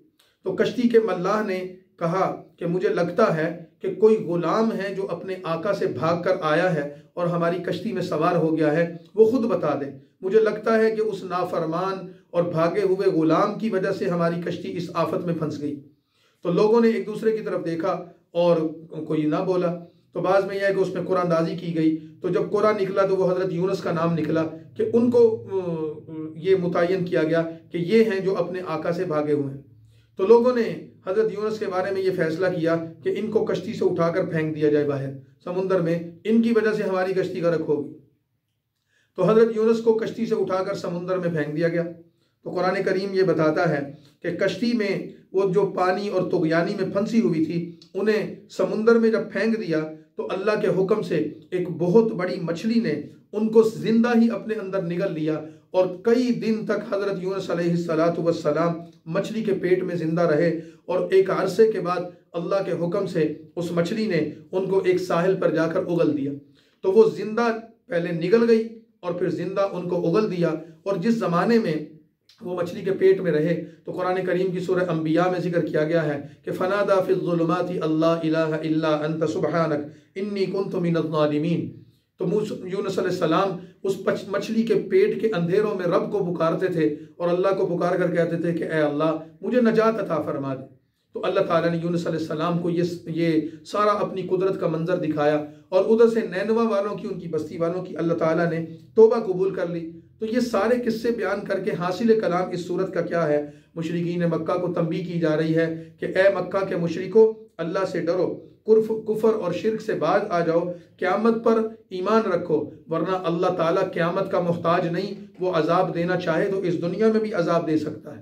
[SPEAKER 1] تو کشتی کے ملاح نے کہا کہ مجھے لگتا ہے کہ کوئی غلام ہے جو اپنے آقا سے بھاگ کر آیا ہے اور ہماری کشتی میں سوار ہو گیا ہے، وہ خود بتا دے، مجھے لگتا ہے کہ اس نافرمان اور بھاگے ہوئے غلام کی وجہ سے ہماری کشتی اس آفت میں پھنس گئی۔ تو لوگوں نے ایک دوسرے کی طرف دیکھا اور کوئی نہ بولا۔ تو بعض میں یہ ہے کہ اس میں قرآن اندازی کی گئی، تو جب قرآن نکلا تو وہ حضرت یونس کا نام نکلا کہ ان کو یہ متعین کیا گیا کہ یہ ہیں جو اپنے آقا سے بھاگے ہوئے ہیں۔ تو لوگوں نے حضرت یونس کے بارے میں یہ فیصلہ کیا کہ ان کو کشتی سے اٹھا کر پھینک دیا جائے باہر سمندر میں، ان کی وجہ سے ہماری کشتی غرق ہوگی۔ تو حضرت یونس کو کشتی سے اٹھا کر سمندر میں پھینک دیا گیا۔ تو قرآن کریم یہ بتاتا ہے کہ کشتی میں وہ جو پانی اور طغیانی میں پھنسی ہوئی تھی، انہیں سمندر میں جب پھینک دیا تو اللہ کے حکم سے ایک بہت بڑی مچھلی نے ان کو زندہ ہی اپنے اندر نگل لیا، اور کئی دن تک حضرت یونس علیہ السلام مچھلی کے پیٹ میں زندہ رہے، اور ایک عرصے کے بعد اللہ کے حکم سے اس مچھلی نے ان کو ایک ساحل پر جا کر اگل دیا۔ تو وہ زندہ پہلے نگل گئی اور پھر زندہ ان کو اگل دیا، اور جس زمانے میں وہ مچھلی کے پیٹ میں رہے تو قرآن کریم کی سورہ انبیاء میں ذکر کیا گیا ہے کہ فنادا فی الظلمات اللہ الہ الا انت سبحانک انی کنت من الظالمین۔ تو یونس علیہ السلام اس مچھلی کے پیٹ کے اندھیروں میں رب کو پکارتے تھے اور اللہ کو پکار کر کہتے تھے کہ اے اللہ مجھے نجات عطا فرما دے۔ تو اللہ تعالیٰ نے یونس علیہ السلام کو یہ سارا اپنی قدرت کا منظر دکھایا، اور ادھر سے نینوا والوں کی، ان کی بستی والوں کی اللہ تعالیٰ نے توبہ قبول کر لی۔ تو یہ سارے قصے بیان کر کے حاصل کلام اس صورت کا کیا ہے؟ مشرکین مکہ کو تنبیہ کی جا رہی ہے کہ اے مکہ کے مشرکو، اللہ سے ڈرو، کفر اور شرک سے باز آ جاؤ، قیامت پر ایمان رکھو، ورنہ اللہ تعالیٰ قیامت کا محتاج نہیں، وہ عذاب دینا چاہے تو اس دنیا میں بھی عذاب دے سکتا ہے،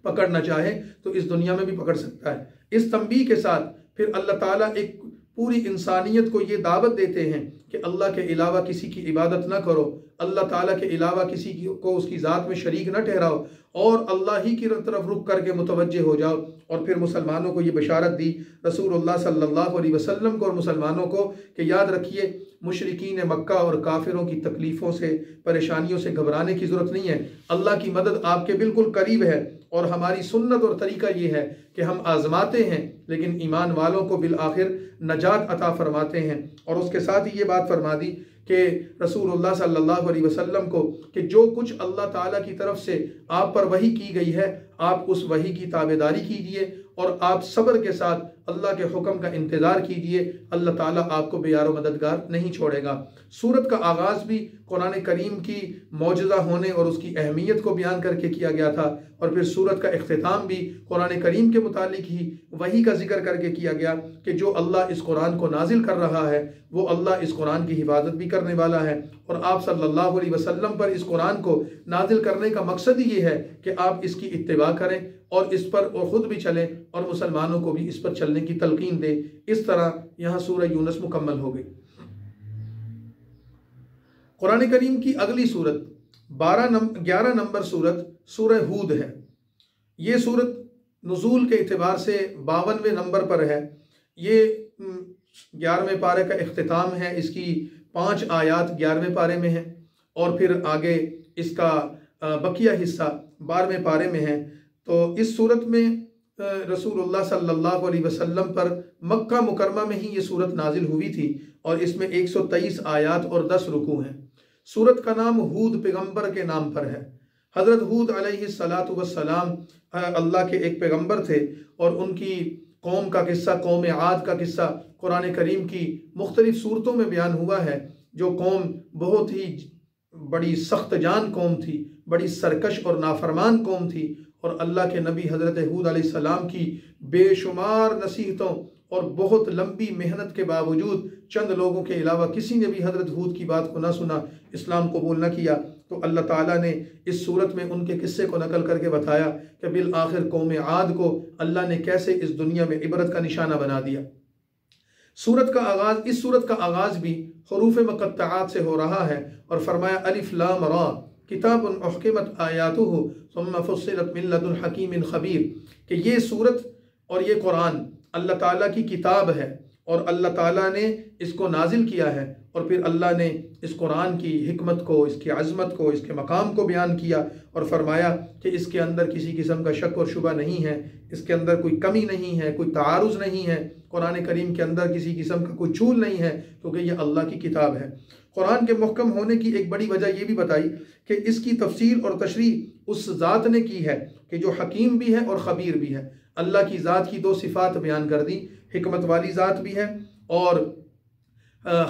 [SPEAKER 1] پکڑنا چاہے تو اس دنیا میں بھی پکڑ سکتا ہے۔ اس تنبیہ کے ساتھ پھر اللہ تعالیٰ ایک پوری انسانیت کو یہ دعوت دیتے ہیں کہ اللہ کے علاوہ کسی کی عبادت نہ کرو، اللہ تعالیٰ کے علاوہ کسی کو اس کی ذات میں شریک نہ ٹھہراؤ، اور اللہ ہی کی طرف رخ کر کے متوجہ ہو جاؤ۔ اور پھر مسلمانوں کو یہ بشارت دی، رسول اللہ صلی اللہ علیہ وسلم کو اور مسلمانوں کو، کہ یاد رکھیے مشرکین مکہ اور کافروں کی تکلیفوں سے، پریشانیوں سے گھبرانے کی ضرورت نہیں ہے، اللہ کی مدد آپ کے بالکل قریب ہے، اور ہماری سنت اور طریقہ یہ ہے کہ ہم آزماتے ہیں لیکن ایمان والوں کو بالآخر نجات عطا فرماتے ہیں۔ اور اس کے ساتھ ہی یہ بات فرما دی کہ رسول اللہ صلی اللہ علیہ وسلم کو کہ جو کچھ اللہ تعالیٰ کی طرف سے آپ پر وحی کی گئی ہے، آپ اس وحی کی تابعداری کیجئے، اور آپ صبر کے ساتھ اللہ کے حکم کا انتظار کیجئے، اللہ تعالیٰ آپ کو بے یار و مددگار نہیں چھوڑے گا۔ سورت کا آغاز بھی قرآن کریم کی معجزہ ہونے اور اس کی اہمیت کو بیان کر کے کیا گیا تھا، اور پھر سورت کا اختتام بھی قرآن کریم کے متعلق ہی وحی کا ذکر کر کے کیا گیا کہ جو اللہ اس قرآن کو نازل کر رہا ہے وہ اللہ اس قرآن کی حفاظت بھی کرنے والا ہے، اور آپ صلی اللہ علیہ وسلم پر اس قرآن کو نازل کرنے کا مقصد یہ ہے کہ آپ اس کی اتباع کریں اور اس پر اور خود بھی چلیں اور مسلمانوں کو بھی اس پر چلنے کی تلقین دیں۔ اس طرح یہاں سورہ یونس مکمل ہو گئی۔ قرآن کریم کی اگلی سورت 11 نمبر سورت سورہ ہود ہے۔ یہ سورت نزول کے اعتبار سے 52ویں نمبر پر ہے۔ یہ 11ویں پارے کا اختتام ہے، اس کی 5 آیات 11ویں پارے میں ہیں، اور پھر آگے اس کا بقیہ حصہ 12ویں پارے میں ہے۔ تو اس صورت میں رسول اللہ صلی اللہ علیہ وسلم پر مکہ مکرمہ میں ہی یہ صورت نازل ہوئی تھی، اور اس میں 123 آیات اور 10 رکوع ہیں۔ سورت کا نام ہود پیغمبر کے نام پر ہے۔ حضرت ہود علیہ السلام اللہ کے ایک پیغمبر تھے، اور ان کی قوم کا قصہ، قوم عاد کا قصہ قرآن کریم کی مختلف صورتوں میں بیان ہوا ہے۔ جو قوم بہت ہی بڑی سخت جان قوم تھی، بڑی سرکش اور نافرمان قوم تھی، اور اللہ کے نبی حضرت ہود علیہ السلام کی بے شمار نصیحتوں اور بہت لمبی محنت کے باوجود چند لوگوں کے علاوہ کسی نے بھی حضرت ہود کی بات کو نہ سنا، اسلام قبول نہ کیا، تو اللہ تعالیٰ نے اس صورت میں ان کے قصے کو نقل کر کے بتایا کہ بالآخر قوم عاد کو اللہ نے کیسے اس دنیا میں عبرت کا نشانہ بنا دیا۔ اس صورت کا آغاز بھی حروف مقطعات سے ہو رہا ہے، اور فرمایا الف لام را کتاب احکمت آیاتہ ثم فصلت من لدن حکیم خبیر، کہ یہ صورت اور یہ قرآن اللہ تعالیٰ کی کتاب ہے، اور اللہ تعالیٰ نے اس کو نازل کیا ہے، اور پھر اللہ نے اس قرآن کی حکمت کو، اس کی عظمت کو، اس کے مقام کو بیان کیا، اور فرمایا کہ اس کے اندر کسی قسم کا شک اور شبہ نہیں ہے، اس کے اندر کوئی کمی نہیں ہے، کوئی تعارض نہیں ہے، قرآن کریم کے اندر کسی قسم کا کوئی چول نہیں ہے، کیونکہ یہ اللہ کی کتاب ہے۔ قرآن کے محکم ہونے کی ایک بڑی وجہ یہ بھی بتائی کہ اس کی تفسیر اور تشریح اس ذات نے کی ہے کہ جو حکیم بھی ہے اور خبیر بھی ہے۔ اللہ کی ذات کی 2 صفات بیان کر دی، حکمت والی ذات بھی ہے اور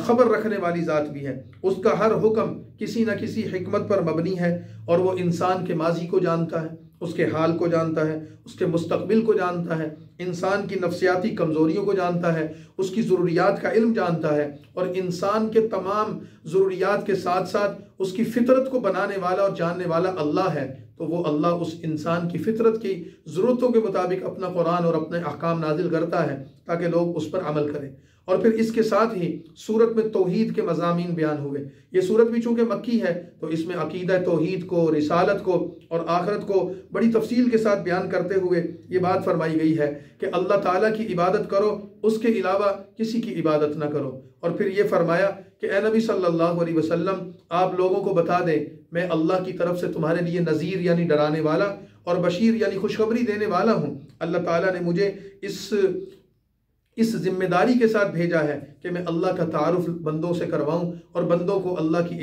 [SPEAKER 1] خبر رکھنے والی ذات بھی ہے۔ اس کا ہر حکم کسی نہ کسی حکمت پر مبنی ہے، اور وہ انسان کے ماضی کو جانتا ہے، اس کے حال کو جانتا ہے، اس کے مستقبل کو جانتا ہے، انسان کی نفسیاتی کمزوریوں کو جانتا ہے، اس کی ضروریات کا علم جانتا ہے، اور انسان کے تمام ضروریات کے ساتھ ساتھ اس کی فطرت کو بنانے والا اور جاننے والا اللہ ہے۔ تو وہ اللہ اس انسان کی فطرت کی ضرورتوں کے مطابق اپنا قرآن اور اپنے احکام نازل کرتا ہے تاکہ لوگ اس پر عمل کریں۔ اور پھر اس کے ساتھ ہی سورت میں توحید کے مضامین بیان ہوئے۔ یہ سورت بھی چونکہ مکی ہے تو اس میں عقیدہ توحید کو، رسالت کو اور آخرت کو بڑی تفصیل کے ساتھ بیان کرتے ہوئے یہ بات فرمائی گئی ہے کہ اللہ تعالیٰ کی عبادت کرو، اس کے علاوہ کسی کی عبادت نہ کرو۔ اور پھر یہ فرمایا کہ اے نبی صلی اللہ علیہ وسلم آپ لوگوں کو بتا دیں میں اللہ کی طرف سے تمہارے لیے نذیر یعنی ڈرانے والا اور بشیر یعنی خوشخبری دینے والا ہوں۔ اللہ تعالیٰ نے مجھے اس ذمہ داری کے ساتھ بھیجا ہے کہ میں اللہ کا تعارف بندوں سے کرواؤں اور بندوں کو اللہ کی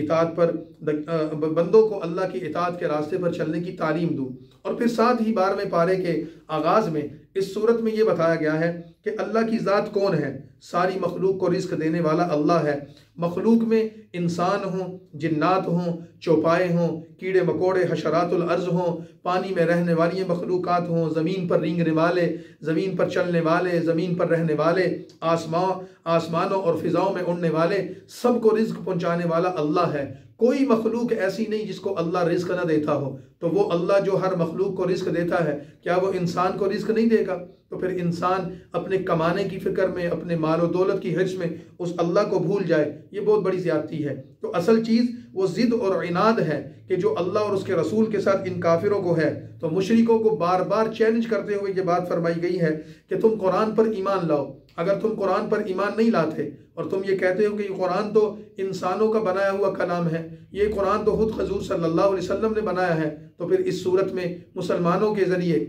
[SPEAKER 1] اطاعت کے راستے پر چلنے کی تعلیم دوں۔ اور پھر ساتھ ہی 12ویں پارے کے آغاز میں اس صورت میں یہ بتایا گیا ہے کہ اللہ کی ذات کون ہے۔ ساری مخلوق کو رزق دینے والا اللہ ہے، مخلوق میں انسان ہوں، جنات ہوں، چوپائے ہوں، کیڑے مکوڑے، حشرات الارض ہوں، پانی میں رہنے والی مخلوقات ہوں، زمین پر رینگنے والے، زمین پر چلنے والے، زمین پر رہنے والے، آسمانوں اور فضاؤں میں اڑنے والے، سب کو رزق پہنچانے والا اللہ ہے۔ کوئی مخلوق ایسی نہیں جس کو اللہ رزق نہ دیتا ہو۔ تو وہ اللہ جو ہر مخلوق کو رزق دیتا ہے، کیا وہ انسان کو رزق نہیں دے گا؟ تو پھر انسان اپنے کمانے کی فکر میں، اپنے مال و دولت کی حرص میں اس اللہ کو بھول جائے، یہ بہت بڑی زیادتی ہے۔ تو اصل چیز وہ ضد اور عناد ہے کہ جو اللہ اور اس کے رسول کے ساتھ ان کافروں کو ہے۔ تو مشرکوں کو بار بار چیلنج کرتے ہوئے یہ بات فرمائی گئی ہے کہ تم قرآن پر ایمان لاؤ۔ اگر تم قرآن پر ایمان نہیں لاتے اور تم یہ کہتے ہو کہ یہ قرآن تو انسانوں کا بنایا ہوا کلام ہے، یہ قرآن تو خود حضور صلی اللہ علیہ وسلم نے بنایا ہے، تو پھر اس صورت میں مسلمانوں کے ذریعے،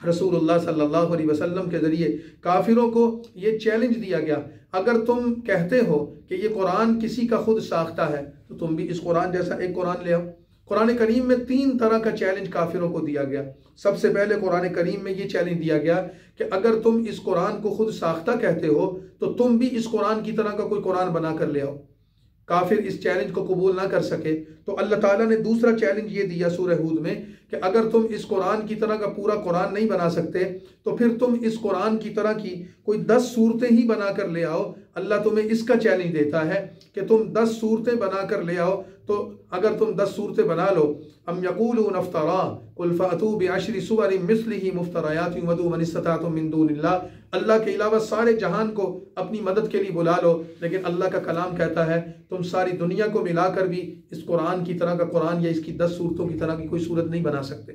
[SPEAKER 1] رسول اللہ صلی اللہ علیہ وسلم کے ذریعے کافروں کو یہ چیلنج دیا گیا، اگر تم کہتے ہو کہ یہ قرآن کسی کا خود ساختہ ہے تو تم بھی اس قرآن جیسا ایک قرآن لے آؤ۔ قرآن کریم میں 3 طرح کا چیلنج کافروں کو دیا گیا۔ سب سے پہلے قرآن کریم میں یہ چیلنج دیا گیا کہ اگر تم اس قرآن کو خود ساختہ کہتے ہو تو تم بھی اس قرآن کی طرح کا کوئی قرآن بنا کر لے آؤ۔ کافر اس چیلنج کو قبول نہ کر سکے تو اللہ تعالیٰ نے دوسرا چیلنج یہ دیا سورہ ہود میں کہ اگر تم اس قرآن کی طرح کا پورا قرآن نہیں بنا سکتے تو پھر تم اس قرآن کی طرح کی کوئی 10 صورتیں ہی بنا کر لے آؤ۔ اللہ تمہیں اس کا چیلنج دیتا ہے کہ تم 10 صورتیں بنا کر لے آؤ۔ تو اگر تم 10 صورتیں بنا لو، ام یقولون افترا قل فأتوا بعشر سور مثلہ مفتریات ودعوا من استطعتم من دون اللہ، اللہ کے علاوہ سارے جہان کو اپنی مدد کے لیے بلا لو، لیکن اللہ کا کلام کہتا ہے تم ساری دنیا کو ملا کر بھی اس قرآن کی طرح کا قرآن یا اس کی 10 صورتوں کی طرح کی کوئی صورت نہیں بنا سکتے۔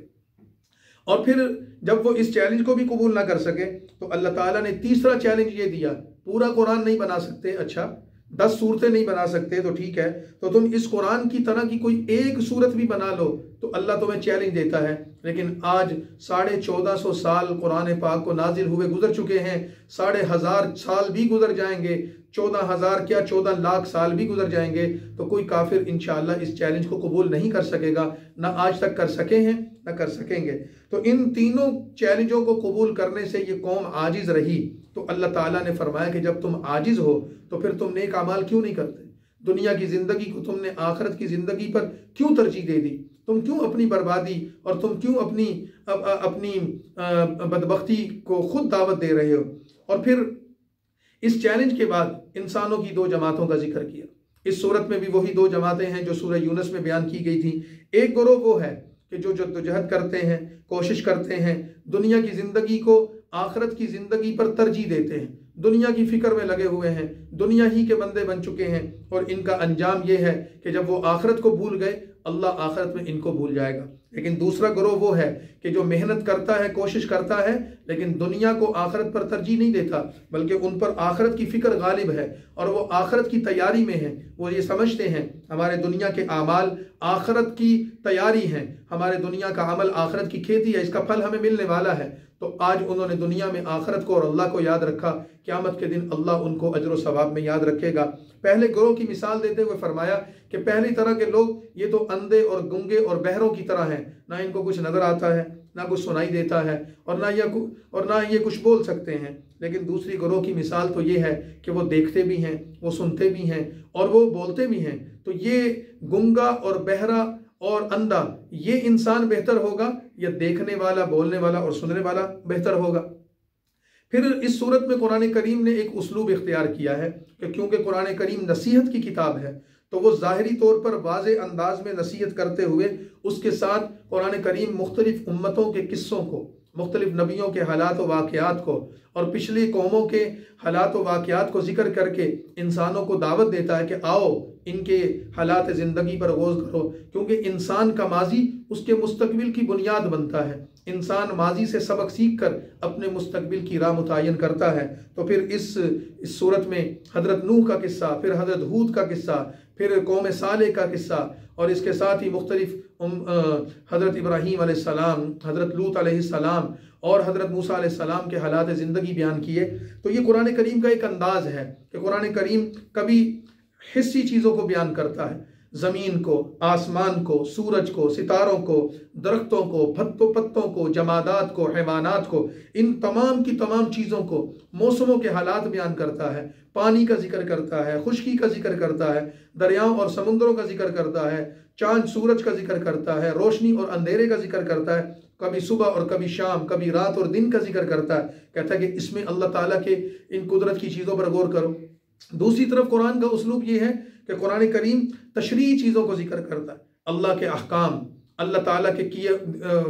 [SPEAKER 1] اور پھر جب وہ اس چیلنج کو بھی قبول نہ کر سکے تو اللہ تعالیٰ نے تیسرا چیلنج یہ دیا، پورا قرآن نہیں بنا سکتے، اچھا 10 صورتیں نہیں بنا سکتے تو ٹھیک ہے، تو تم اس قرآن کی طرح کی کوئی ایک صورت بھی بنا لو، تو اللہ تمہیں چیلنج دیتا ہے۔ لیکن آج 1450 سال قرآن پاک کو نازل ہوئے گزر چکے ہیں، 1500 سال بھی گزر جائیں گے، 14,000 کیا 14 لاکھ سال بھی گزر جائیں گے، تو کوئی کافر انشاءاللہ اس چیلنج کو قبول نہیں کر سکے گا، نہ آج تک کر سکے ہیں نہ کر سکیں گے۔ تو ان تینوں چیلنجوں کو قبول کرنے سے یہ قوم عاجز رہی۔ تو اللہ تعالیٰ نے فرمایا کہ جب تم عاجز ہو تو پھر تم نیک اعمال کیوں نہیں کرتے؟ دنیا کی زندگی کو تم نے آخرت کی زندگی پر کیوں ترجیح دے دی؟ تم کیوں اپنی بربادی اور تم کیوں اپنی بدبختی کو خود دعوت دے رہے ہو؟ اور پھر اس چیلنج کے بعد انسانوں کی 2 جماعتوں کا ذکر کیا۔ اس صورت میں بھی وہی 2 جماعتیں ہیں جو سورہ یونس میں بیان کی گئی تھیں۔ ایک گروہ وہ ہے کہ جو جدوجہد کرتے ہیں، کوشش کرتے ہیں، دنیا کی زندگی کو آخرت کی زندگی پر ترجیح دیتے ہیں، دنیا کی فکر میں لگے ہوئے ہیں، دنیا ہی کے بندے بن چکے ہیں، اور ان کا انجام یہ ہے کہ جب وہ آخرت کو بھول گئے اللہ آخرت میں ان کو بھول جائے گا۔ لیکن دوسرا گروہ وہ ہے کہ جو محنت کرتا ہے، کوشش کرتا ہے، لیکن دنیا کو آخرت پر ترجیح نہیں دیتا، بلکہ ان پر آخرت کی فکر غالب ہے اور وہ آخرت کی تیاری میں ہیں۔ وہ یہ سمجھتے ہیں ہمارے دنیا کے اعمال آخرت کی تیاری ہیں، ہمارے دنیا کا عمل آخرت کی کھیتی ہے، اس کا پھل ہمیں ملنے والا ہے۔ تو آج انہوں نے دنیا میں آخرت کو اور اللہ کو یاد رکھا، قیامت کے دن اللہ ان کو اجر و ثواب میں یاد رکھے گا۔ پہلے گروہ کی مثال دیتے ہوئے فرمایا کہ پہلی طرح کے لوگ یہ تو اندھے اور گنگے اور بہروں کی طرح ہیں، نہ ان کو کچھ نظر آتا ہے، نہ کچھ سنائی دیتا ہے، اور نہ یہ کچھ بول سکتے ہیں۔ لیکن دوسری گروہ کی مثال تو یہ ہے کہ وہ دیکھتے بھی ہیں، وہ سنتے بھی ہیں اور وہ بولتے بھی ہیں۔ تو یہ گنگا اور بہرا اور اندھا یہ انسان بہتر ہوگا یا دیکھنے والا، بولنے والا اور سننے والا بہتر ہوگا؟ پھر اس صورت میں قرآن کریم نے ایک اسلوب اختیار کیا ہے کہ کیونکہ قرآن کریم نصیحت کی کتاب ہے تو وہ ظاہری طور پر واضح انداز میں نصیحت کرتے ہوئے اس کے ساتھ قرآن کریم مختلف امتوں کے قصوں کو، مختلف نبیوں کے حالات و واقعات کو اور پچھلی قوموں کے حالات و واقعات کو ذکر کر کے انسانوں کو دعوت دیتا ہے کہ آؤ ان کے حالات زندگی پر غور کرو، کیونکہ انسان کا ماضی اس کے مستقبل کی بنیاد بنتا ہے۔ انسان ماضی سے سبق سیکھ کر اپنے مستقبل کی راہ متعین کرتا ہے۔ تو پھر اس صورت میں حضرت نوح کا قصہ، پھر حضرت ہود کا قصہ، پھر قوم صالح کا قصہ، اور اس کے ساتھ ہی مختلف حضرت ابراہیم علیہ السلام، حضرت لوط علیہ السلام اور حضرت موسیٰ علیہ السلام کے حالات زندگی بیان کیے۔ تو یہ قرآن کریم کا ایک انداز ہے کہ قرآن کریم کبھی حسی چیزوں کو بیان کرتا ہے، زمین کو، آسمان کو، سورج کو، ستاروں کو، درختوں کو، پتوں کو، جمادات کو، حیوانات کو، ان تمام کی تمام چیزوں کو، موسموں کے حالات بیان کرتا ہے، پانی کا ذکر کرتا ہے، خشکی کا ذکر کرتا ہے، دریاؤں اور سمندروں کا ذکر کرتا ہے، چاند سورج کا ذکر کرتا ہے، روشنی اور اندھیرے کا ذکر کرتا ہے، کبھی صبح اور کبھی شام، کبھی رات اور دن کا ذکر کرتا ہے۔ کہتا ہے کہ اس میں اللہ تعالیٰ کے ان قدرت کی چیزوں پر غور کرو۔ دوسری طرف قرآن کا اسلوب یہ ہے کہ قرآن کریم تشریعی چیزوں کو ذکر کرتا ہے، اللہ کے احکام، اللہ تعالیٰ کے کیے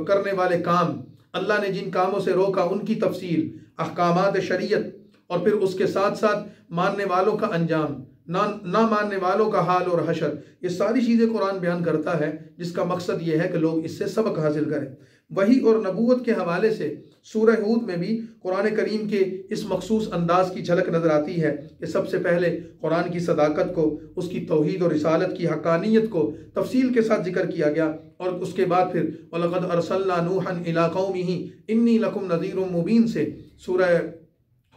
[SPEAKER 1] کرنے والے کام، اللہ نے جن کاموں سے روکا ان کی تفصیل، احکامات شریعت، اور پھر اس کے ساتھ ساتھ ماننے والوں کا انجام، نہ ماننے والوں کا حال اور حشر۔ یہ ساری چیزیں قرآن بیان کرتا ہے، جس کا مقصد یہ ہے کہ لوگ اس سے سبق حاصل کریں۔ وحی اور نبوت کے حوالے سے سورہ ہود میں بھی قرآن کریم کے اس مخصوص انداز کی جھلک نظر آتی ہے کہ سب سے پہلے قرآن کی صداقت کو، اس کی توحید اور رسالت کی حقانیت کو تفصیل کے ساتھ ذکر کیا گیا، اور اس کے بعد پھر وَلَقَدْ أَرْسَلْنَا نُوحًا إِلَىٰ قَوْمِهِ إِنِّي لَكُمْ نَذِيرٌ مُبِينٌ سے سورہ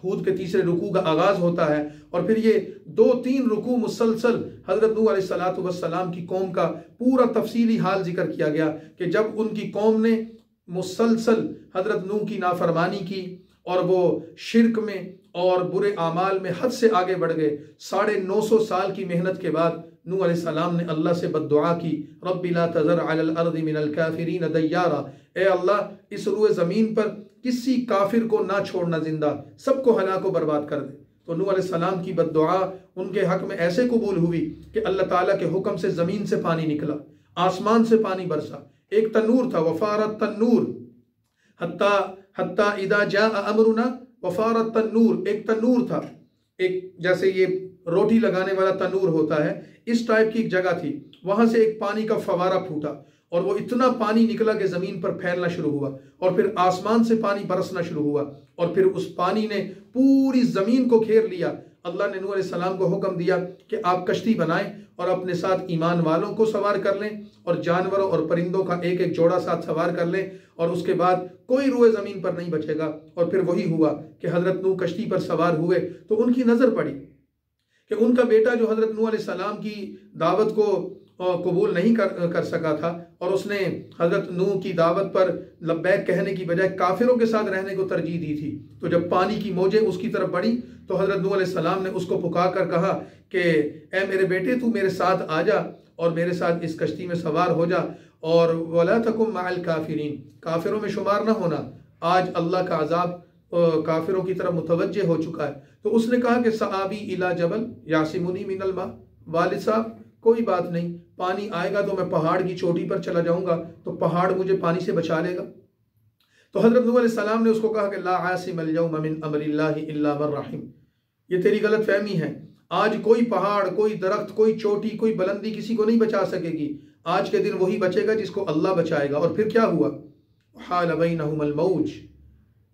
[SPEAKER 1] ہود کے تیسرے رکوع کا آغاز ہوتا ہے، اور پھر یہ 2-3 رکوع مسلسل حضرت نوح علیہ السلام کی قوم کا پورا تفصیلی حال ذکر کیا گیا کہ جب ان کی قوم نے مسلسل حضرت نوح کی نافرمانی کی اور وہ شرک میں اور برے اعمال میں حد سے آگے بڑھ گئے، 950 سال کی محنت کے بعد نوح علیہ السلام نے اللہ سے بد دعا کی، رب لا تذر علی الارض من الکافرین دیارا، اے اللہ اس روئے زمین پر کسی کافر کو نہ چھوڑنا زندہ، سب کو ہلاک و برباد کر دے۔ تو نوح علیہ السلام کی بد دعا ان کے حق میں ایسے قبول ہوئی کہ اللہ تعالیٰ کے حکم سے زمین سے پانی نکلا، آسمان سے پانی برسا، ایک تنور تھا، وفارت تنور حتی اذا جاء امرنا وفارت تنور، ایک تنور تھا، ایک جیسے یہ روٹی لگانے والا تنور ہوتا ہے، اس ٹائپ کی ایک جگہ تھی، وہاں سے ایک پانی کا فوارہ پھوٹا اور وہ اتنا پانی نکلا کہ زمین پر پھیلنا شروع ہوا، اور پھر آسمان سے پانی برسنا شروع ہوا، اور پھر اس پانی نے پوری زمین کو گھیر لیا۔ اللہ نے نوح علیہ السلام کو حکم دیا کہ آپ کشتی بنائیں اور اپنے ساتھ ایمان والوں کو سوار کر لیں، اور جانوروں اور پرندوں کا ایک ایک جوڑا ساتھ سوار کر لیں، اور اس کے بعد کوئی روئے زمین پر نہیں بچے گا۔ اور پھر وہی ہوا کہ حضرت نوح کشتی پر سوار ہوئے تو ان کی نظر پڑی کہ ان کا بیٹا جو حضرت نوح علیہ السلام کی دعوت کو قبول نہیں کر سکا تھا، اور اس نے حضرت نوح کی دعوت پر لبیک کہنے کی بجائے کافروں کے ساتھ رہنے کو ترجیح دی تھی، تو جب پانی کی موجیں اس کی طرف بڑھی تو حضرت نوح علیہ السلام نے اس کو پکار کر کہا کہ اے میرے بیٹے تو میرے ساتھ آ جا اور میرے ساتھ اس کشتی میں سوار ہو جا، اور وَلَا تَكُن مَعَ الْكَافِرِينَ، کافروں میں شمار نہ ہونا، آج اللہ کا عذاب کافروں کی طرف متوجہ ہو چکا ہے۔ تو اس نے کہا کہ سآوی الی جبل یعصمنی من الماء، والد صاحب کوئی بات نہیں، پانی آئے گا تو میں پہاڑ کی چوٹی پر چلا جاؤں گا تو پہاڑ مجھے پانی سے بچا لے گا۔ تو حضرت نوح علیہ السلام نے اس کو کہا کہ لا عاصم اليوم من امر اللہ الا من رحم، یہ تیری غلط فہمی ہے، آج کوئی پہاڑ، کوئی درخت، کوئی چوٹی، کوئی بلندی کسی کو نہیں بچا سکے گی، آج کے دن وہی بچے گا جس کو اللہ بچائے گا۔ اور پھر کیا ہوا؟ حال بینہم الموج،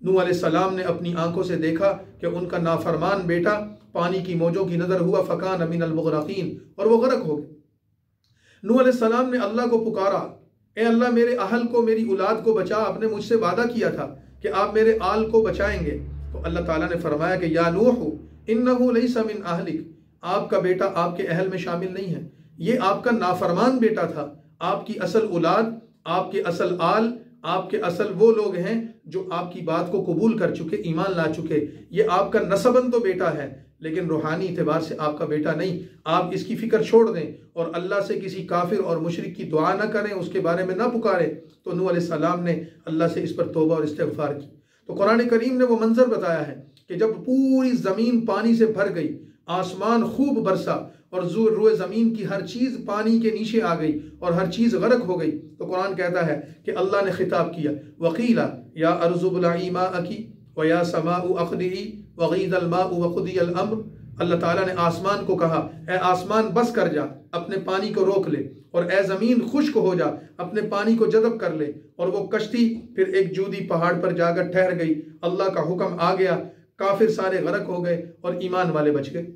[SPEAKER 1] نوح علیہ السلام نے اپنی آنکھوں سے دیکھا کہ ان کا نافرمان بیٹا پانی کی موجوں کی نظر ہوا، فکان من المغرقین، اور وہ غرق ہو گئے۔ نوح علیہ السلام نے اللہ کو پکارا، اے اللہ میرے اہل کو، میری اولاد کو بچا، آپ نے مجھ سے وعدہ کیا تھا کہ آپ میرے آل کو بچائیں گے۔ تو اللہ تعالیٰ نے فرمایا کہ یا نوح انہ لیس من اہلک، آپ کا بیٹا آپ کے اہل میں شامل نہیں ہے، یہ آپ کا نافرمان بیٹا تھا، آپ کی اصل اولاد، آپ کے اصل آل، آپ کے اصل وہ لوگ ہیں جو آپ کی بات کو قبول کر چکے، ایمان لا چکے، یہ آپ کا نسباً تو بیٹا ہے لیکن روحانی اعتبار سے آپ کا بیٹا نہیں، آپ اس کی فکر چھوڑ دیں اور اللہ سے کسی کافر اور مشرک کی دعا نہ کریں، اس کے بارے میں نہ پکاریں۔ تو نوح علیہ السلام نے اللہ سے اس پر توبہ اور استغفار کی۔ تو قرآن کریم نے وہ منظر بتایا ہے کہ جب پوری زمین پانی سے بھر گئی، آسمان خوب برسا اور روئے زمین کی ہر چیز پانی کے نیچے آ گئی اور ہر چیز غرق ہو گئی، تو قرآن کہتا ہے کہ اللہ نے خطاب کیا وَقِيلَ يَا أَرْضُ ابْلَعِي مَاءَكِ وَيَا سَمَاءُ أَقْلِعِي وَغِيضَ الْمَاءُ وَقُضِيَ الْأَمْرُ، اللہ تعالیٰ نے آسمان کو کہا اے آسمان بس کر جا، اپنے پانی کو روک لے، اور اے زمین خشک ہو جا، اپنے پانی کو جذب کر لے، اور وہ کشتی پھر ایک جودی پہاڑ پر جا کر ٹھہر گئی، اللہ کا حکم آ گیا، کافر سارے غرق ہو گئے اور ایمان والے بچ گئے۔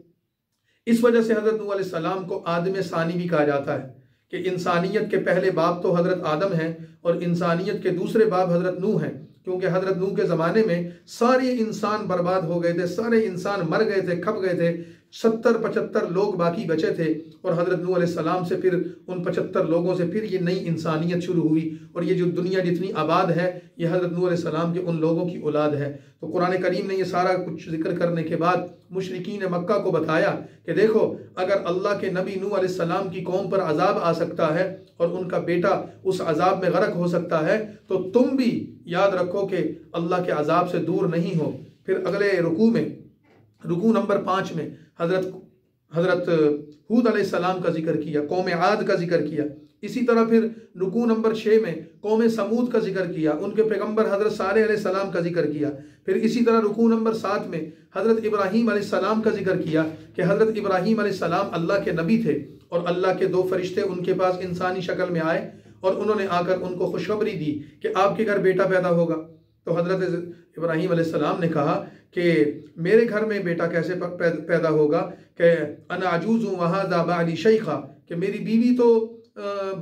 [SPEAKER 1] اس وجہ سے حضرت نوح علیہ السلام کو آدم ثانی بھی کہا جاتا ہے کہ انسانیت کے پہلے باپ تو حضرت آدم ہیں اور انسانیت کے دوسرے باپ حضرت نوح ہیں، کیونکہ حضرت نوح کے زمانے میں سارے انسان برباد ہو گئے تھے، سارے انسان مر گئے تھے، کھپ گئے تھے، 70-75 لوگ باقی بچے تھے، اور حضرت نوح علیہ السلام سے پھر ان 75 لوگوں سے پھر یہ نئی انسانیت شروع ہوئی، اور یہ جو دنیا جتنی آباد ہے یہ حضرت نوح علیہ السلام کے ان لوگوں کی اولاد ہے۔ تو قرآن کریم نے یہ سارا کچھ ذکر کرنے کے بعد مشرکین مکہ کو بتایا کہ دیکھو، اگر اللہ کے نبی نوح علیہ السلام کی قوم پر عذاب آ سکتا ہے اور ان کا بیٹا اس عذاب میں غرق ہو سکتا ہے، تو تم بھی یاد رکھو کہ اللہ کے عذاب سے دور نہیں ہو۔ پھر اگلے رکوع نمبر 5 میں حضرت ہود علیہ السلام کا ذکر کیا، قوم عاد کا ذکر کیا۔ اسی طرح پھر رکوع نمبر 6 میں قوم سمود کا ذکر کیا، ان کے پیغمبر حضرت صالح علیہ السلام کا ذکر کیا۔ پھر اسی طرح رکوع نمبر 7 میں حضرت ابراہیم علیہ السلام کا ذکر کیا کہ حضرت ابراہیم علیہ السلام اللہ کے نبی تھے، اور اللہ کے 2 فرشتے ان کے پاس انسانی شکل میں آئے اور انہوں نے آ کر ان کو خوشخبری دی کہ آپ کے گھر بیٹا پیدا ہوگا۔ تو حضرت ابراہیم علیہ السلام نے کہا کہ میرے گھر میں بیٹا کیسے پیدا ہوگا کہ انا عجوز وہذا بعلی شیخا، کہ میری بیوی تو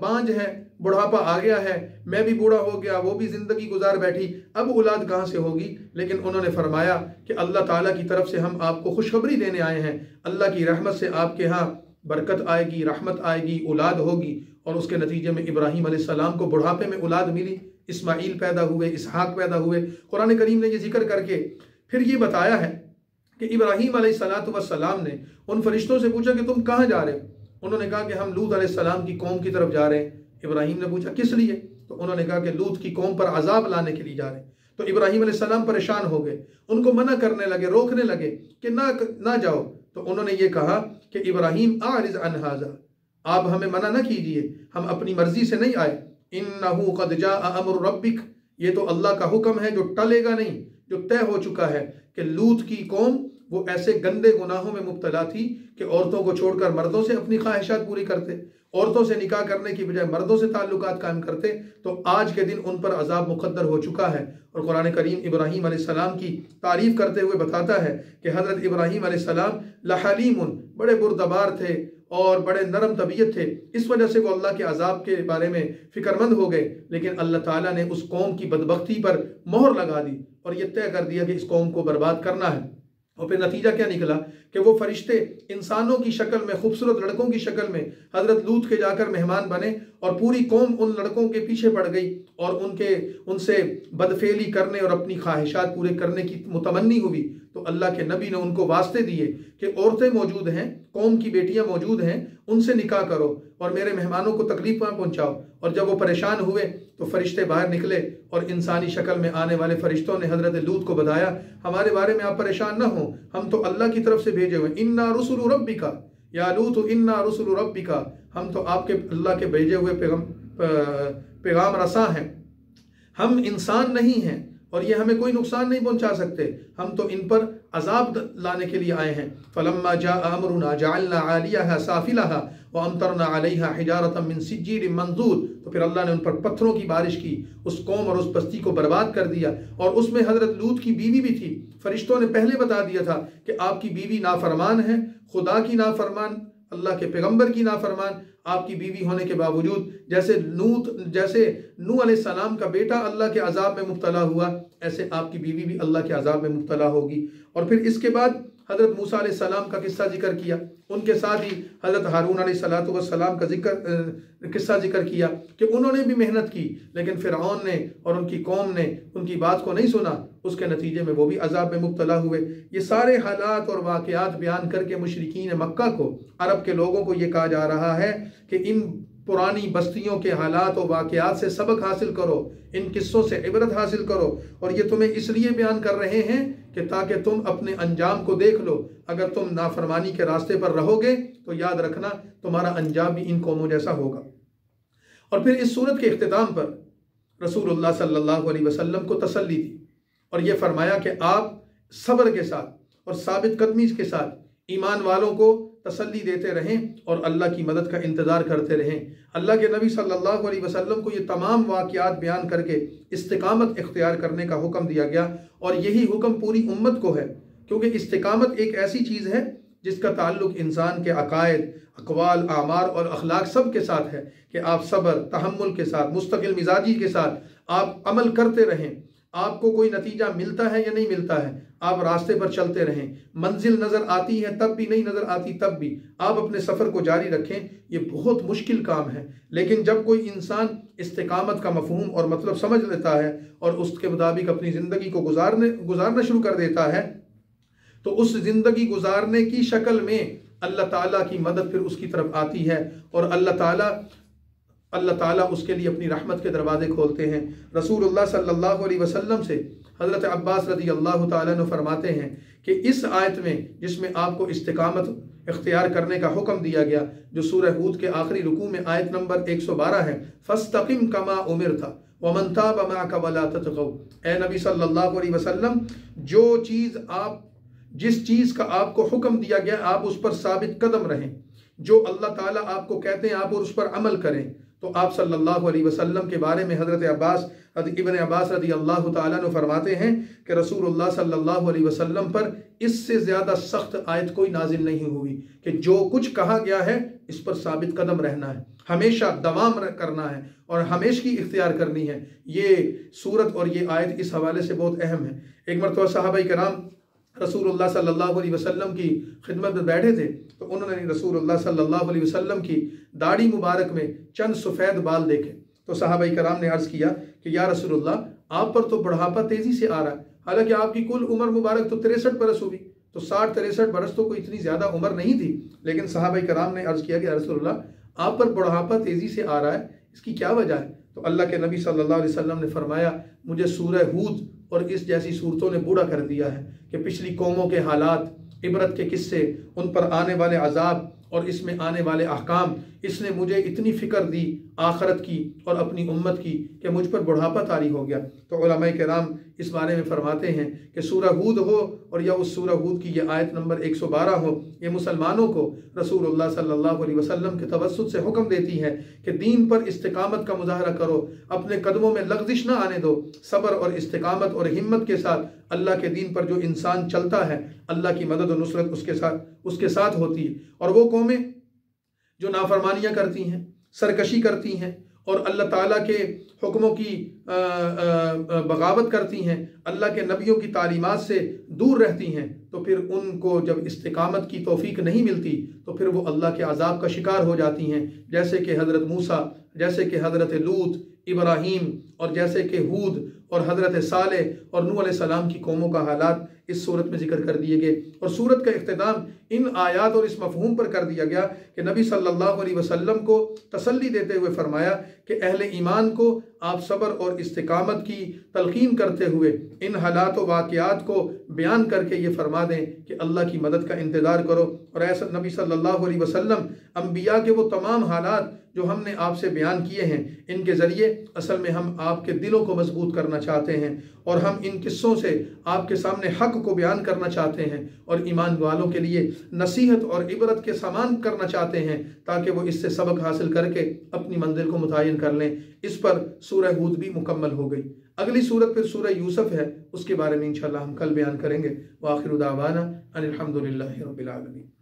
[SPEAKER 1] بانج ہے، بڑھاپا آ گیا ہے، میں بھی بوڑھا ہو گیا، وہ بھی زندگی گزار بیٹھی، اب اولاد کہاں سے ہوگی؟ لیکن انہوں نے فرمایا کہ اللہ تعالیٰ کی طرف سے ہم آپ کو خوشخبری دینے آئے ہیں، اللہ کی رحمت سے آپ کے ہاں برکت آئے گی، رحمت آئے گی، اولاد ہوگی۔ اور اس کے نتیجے میں ابراہیم علیہ السلام کو بڑھاپے میں اولاد ملی، اسماعیل پیدا ہوئے، اسحاق پیدا ہوئے۔ قرآن کریم نے یہ ذکر کر کے پھر یہ بتایا ہے کہ ابراہیم علیہ السلام نے ان فرشتوں سے پوچھا کہ تم کہاں جا رہے ہو؟ انہوں نے کہا کہ ہم لوط علیہ السلام کی قوم کی طرف جا رہے ہیں۔ ابراہیم نے پوچھا کس لیے؟ تو انہوں نے کہا کہ لوط کی قوم پر عذاب لانے کے لیے جا رہے ہیں۔ تو ابراہیم علیہ السلام پریشان ہو گئے، ان کو منع کرنے لگے، روکنے لگے کہ نہ جاؤ۔ تو انہوں نے یہ کہا کہ ابراہیم اعرض عن ھذا، آپ ہمیں منع نہ کیجئے، ہم اپنی مرضی سے نہیں آئے۔ انہ قد جاء امر ربک، یہ تو اللہ کا حکم ہے جو ٹلے گا نہیں، جو طے ہو چکا ہے کہ لوط کی قوم وہ ایسے گندے گناہوں میں مبتلا تھی کہ عورتوں کو چھوڑ کر مردوں سے اپنی خواہشات پوری کرتے، عورتوں سے نکاح کرنے کی بجائے مردوں سے تعلقات قائم کرتے۔ تو آج کے دن ان پر عذاب مقدر ہو چکا ہے۔ اور قرآن کریم ابراہیم علیہ السلام کی تعریف کرتے ہوئے بتاتا ہے کہ حضرت ابراہیم علیہ السلام لحلیم، بڑے بردبار تھے اور بڑے نرم طبیعت تھے، اس وجہ سے وہ اللہ کے عذاب کے بارے میں فکر مند ہو گئے۔ لیکن اللہ تعالیٰ نے اس قوم کی بدبختی پر مہر لگا دی اور یہ طے کر دیا کہ اس قوم کو برباد کرنا ہے۔ اور پھر نتیجہ کیا نکلا کہ وہ فرشتے انسانوں کی شکل میں، خوبصورت لڑکوں کی شکل میں حضرت لوط کے جا کر مہمان بنے، اور پوری قوم ان لڑکوں کے پیچھے پڑ گئی اور ان سے بدفعلی کرنے اور اپنی خواہشات پورے کرنے کی متمنی ہوئی۔ تو اللہ کے نبی نے ان کو واسطے دیے کہ عورتیں موجود ہیں، قوم کی بیٹیاں موجود ہیں، ان سے نکاح کرو اور میرے مہمانوں کو تکلیف نہ پہنچاؤ۔ اور جب وہ پریشان ہوئے تو فرشتے باہر نکلے، اور انسانی شکل میں آنے والے فرشتوں نے حضرت لوط کو بتایا ہمارے بارے میں آپ پریشان نہ ہوں، ہم تو اللہ کی طرف سے بھیجے ہوئے، انا رسول ربک یا لوط انا رسول ربک، ہم تو آپ کے اللہ کے بھیجے ہوئے پیغام رساں ہیں، ہم انسان نہیں ہیں اور یہ ہمیں کوئی نقصان نہیں پہنچا سکتے، ہم تو ان پر عذاب لانے کے لیے آئے ہیں۔ فلما جاء امرنا جعلنا عالیہا سافلہا وامطرنا علیہا حجارۃ من سجیل منضود، تو پھر اللہ نے ان پر پتھروں کی بارش کی، اس قوم اور اس بستی کو برباد کر دیا۔ اور اس میں حضرت لوط کی بیوی بھی تھی، فرشتوں نے پہلے بتا دیا تھا کہ آپ کی بیوی نافرمان ہے، خدا کی نافرمان، اللہ کے پیغمبر کی نافرمان۔ آپ کی بیوی ہونے کے باوجود جیسے نوح علیہ السلام کا بیٹا اللہ کے عذاب میں مبتلا ہوا، ایسے آپ کی بیوی بھی اللہ کے عذاب میں مبتلا ہوگی۔ اور پھر اس کے بعد حضرت موسیٰ علیہ السلام کا قصہ ذکر کیا، ان کے ساتھ ہی حضرت ہارون علیہ السلام کا قصہ ذکر کیا کہ انہوں نے بھی محنت کی، لیکن فرعون نے اور ان کی قوم نے ان کی بات کو نہیں سنا، اس کے نتیجے میں وہ بھی عذاب میں مبتلا ہوئے۔ یہ سارے حالات اور واقعات بیان کر کے مشرکین مکہ کو، عرب کے لوگوں کو یہ کہا جا رہا ہے کہ ان پرانی بستیوں کے حالات و واقعات سے سبق حاصل کرو، ان قصوں سے عبرت حاصل کرو، اور یہ تمہیں اس لیے بیان کر رہے ہیں کہ تاکہ تم اپنے انجام کو دیکھ لو۔ اگر تم نافرمانی کے راستے پر رہو گے تو یاد رکھنا تمہارا انجام بھی ان قوموں جیسا ہوگا۔ اور پھر اس سورت کے اختتام پر رسول اللہ صلی اللہ علیہ وسلم کو تسلی دی اور یہ فرمایا کہ آپ صبر کے ساتھ اور ثابت قدمی کے ساتھ ایمان والوں کو تسلی دیتے رہیں اور اللہ کی مدد کا انتظار کرتے رہیں۔ اللہ کے نبی صلی اللہ علیہ وسلم کو یہ تمام واقعات بیان کر کے استقامت اختیار کرنے کا حکم دیا گیا، اور یہی حکم پوری امت کو ہے، کیونکہ استقامت ایک ایسی چیز ہے جس کا تعلق انسان کے عقائد، اقوال، اعمال اور اخلاق سب کے ساتھ ہے کہ آپ صبر، تحمل کے ساتھ، مستقل مزاجی کے ساتھ آپ عمل کرتے رہیں۔ آپ کو کوئی نتیجہ ملتا ہے یا نہیں ملتا ہے، آپ راستے پر چلتے رہیں، منزل نظر آتی ہے تب بھی، نہیں نظر آتی تب بھی آپ اپنے سفر کو جاری رکھیں۔ یہ بہت مشکل کام ہے، لیکن جب کوئی انسان استقامت کا مفہوم اور مطلب سمجھ لیتا ہے اور اس کے مطابق اپنی زندگی کو گزارنا شروع کر دیتا ہے، تو اس زندگی گزارنے کی شکل میں اللہ تعالیٰ کی مدد پھر اس کی طرف آتی ہے، اور اللہ تعالیٰ اس کے لیے اپنی رحمت کے دروازے کھولتے ہیں۔ رسول اللہ صلی اللہ علیہ وسلم سے حضرت عباس رضی اللہ تعالیٰ عنہ فرماتے ہیں کہ اس آیت میں جس میں آپ کو استقامت اختیار کرنے کا حکم دیا گیا، جو سورہ ہود کے آخری رکوع میں آیت نمبر 112 ہے، فَاسْتَقِمْ كَمَا أُمِرْتَ وَمَنْ تَابَ مَعَكَ وَلَا تَطْغَوْا۔ اے نبی صلی اللہ علیہ وسلم، جس چیز کا آپ کو حکم دیا گیا آپ اس پر ثابت قدم رہیں، جو اللہ تعالیٰ آپ کو کہتے ہیں آپ اس پر عمل کریں۔ تو آپ صلی اللہ علیہ وسلم کے بارے میں حضرت ابن عباس رضی اللہ تعالیٰ عنہ فرماتے ہیں کہ رسول اللہ صلی اللہ علیہ وسلم پر اس سے زیادہ سخت آیت کوئی نازل نہیں ہوئی کہ جو کچھ کہا گیا ہے اس پر ثابت قدم رہنا ہے، ہمیشہ دوام کرنا ہے اور ہمیشگی اختیار کرنی ہے۔ یہ صورت اور یہ آیت اس حوالے سے بہت اہم ہے۔ ایک مرتبہ صحابہ کرام رسول اللہ صلی اللہ علیہ وسلم کی خدمت میں بیٹھے تھے، تو انہوں نے رسول اللہ صلی اللہ علیہ وسلم کی داڑھی مبارک میں چند سفید بال دیکھے، تو صحابہ کرام نے عرض کیا کہ یا رسول اللہ، آپ پر تو بڑھاپا تیزی سے آ رہا ہے، حالانکہ آپ کی کل عمر مبارک تو 63 برس ہوئی، تو 60-63 برس تو کوئی اتنی زیادہ عمر نہیں تھی، لیکن صحابہ کرام نے عرض کیا کہ یا رسول اللہ، آپ پر بڑھاپا تیزی سے آ رہا ہے، اس کی کیا وجہ ہے؟ تو اللہ کے نبی صلی اللہ علیہ وسلم نے فرمایا، مجھے سورہ ہود اور اس جیسی صورتوں نے بوڑھا کر دیا ہے کہ پچھلی قوموں کے حالات، عبرت کے قصے، ان پر آنے والے عذاب اور اس میں آنے والے احکام، اس نے مجھے اتنی فکر دی آخرت کی اور اپنی امت کی کہ مجھ پر بڑھاپا طاری ہو گیا۔ تو علماء کرام اس بارے میں فرماتے ہیں کہ سورہ ہود ہو اور یا اس سورہ ہود کی یہ آیت نمبر 112 ہو، یہ مسلمانوں کو رسول اللہ صلی اللہ علیہ وسلم کے توسط سے حکم دیتی ہے کہ دین پر استقامت کا مظاہرہ کرو، اپنے قدموں میں لغزش نہ آنے دو، صبر اور استقامت اور ہمت کے ساتھ اللہ کے دین پر جو انسان چلتا ہے، اللہ کی مدد و نصرت اس کے ساتھ ہوتی ہے۔ اور وہ قومیں جو نافرمانیاں کرتی ہیں، سرکشی کرتی ہیں اور اللہ تعالیٰ کے حکموں کی بغاوت کرتی ہیں، اللہ کے نبیوں کی تعلیمات سے دور رہتی ہیں، تو پھر ان کو جب استقامت کی توفیق نہیں ملتی تو پھر وہ اللہ کے عذاب کا شکار ہو جاتی ہیں، جیسے کہ حضرت موسیٰ، جیسے کہ حضرت لوط، ابراہیم، اور جیسے کہ ہود اور حضرت صالح اور نوح علیہ السلام کی قوموں کا حالات اس صورت میں ذکر کر دیے گئے۔ اور صورت کا اختتام ان آیات اور اس مفہوم پر کر دیا گیا کہ نبی صلی اللہ علیہ وسلم کو تسلی دیتے ہوئے فرمایا کہ اہل ایمان کو آپ صبر اور استقامت کی تلقین کرتے ہوئے ان حالات و واقعات کو بیان کر کے یہ فرما دیں کہ اللہ کی مدد کا انتظار کرو۔ اور ایسا نبی صلی اللہ علیہ وسلم انبیاء کے وہ تمام حالات جو ہم نے آپ سے بیان کیے ہیں، ان کے ذریعے اصل میں ہم آپ کے دلوں کو مضبوط کرنا چاہتے ہیں، اور ہم ان قصوں سے آپ کے سامنے حق کو بیان کرنا چاہتے ہیں اور ایمان والوں کے لیے نصیحت اور عبرت کے سامان کرنا چاہتے ہیں، تاکہ وہ اس سے سبق حاصل کر کے اپنی منزل کو متعین کر لیں۔ اس پر سورہ ہود بھی مکمل ہو گئی۔ اگلی سورت پھر سورہ یوسف ہے، اس کے بارے میں انشاءاللہ ہم کل بیان کریں گے۔ وآخر دعوانا ان الحمد للہ رب العالمین۔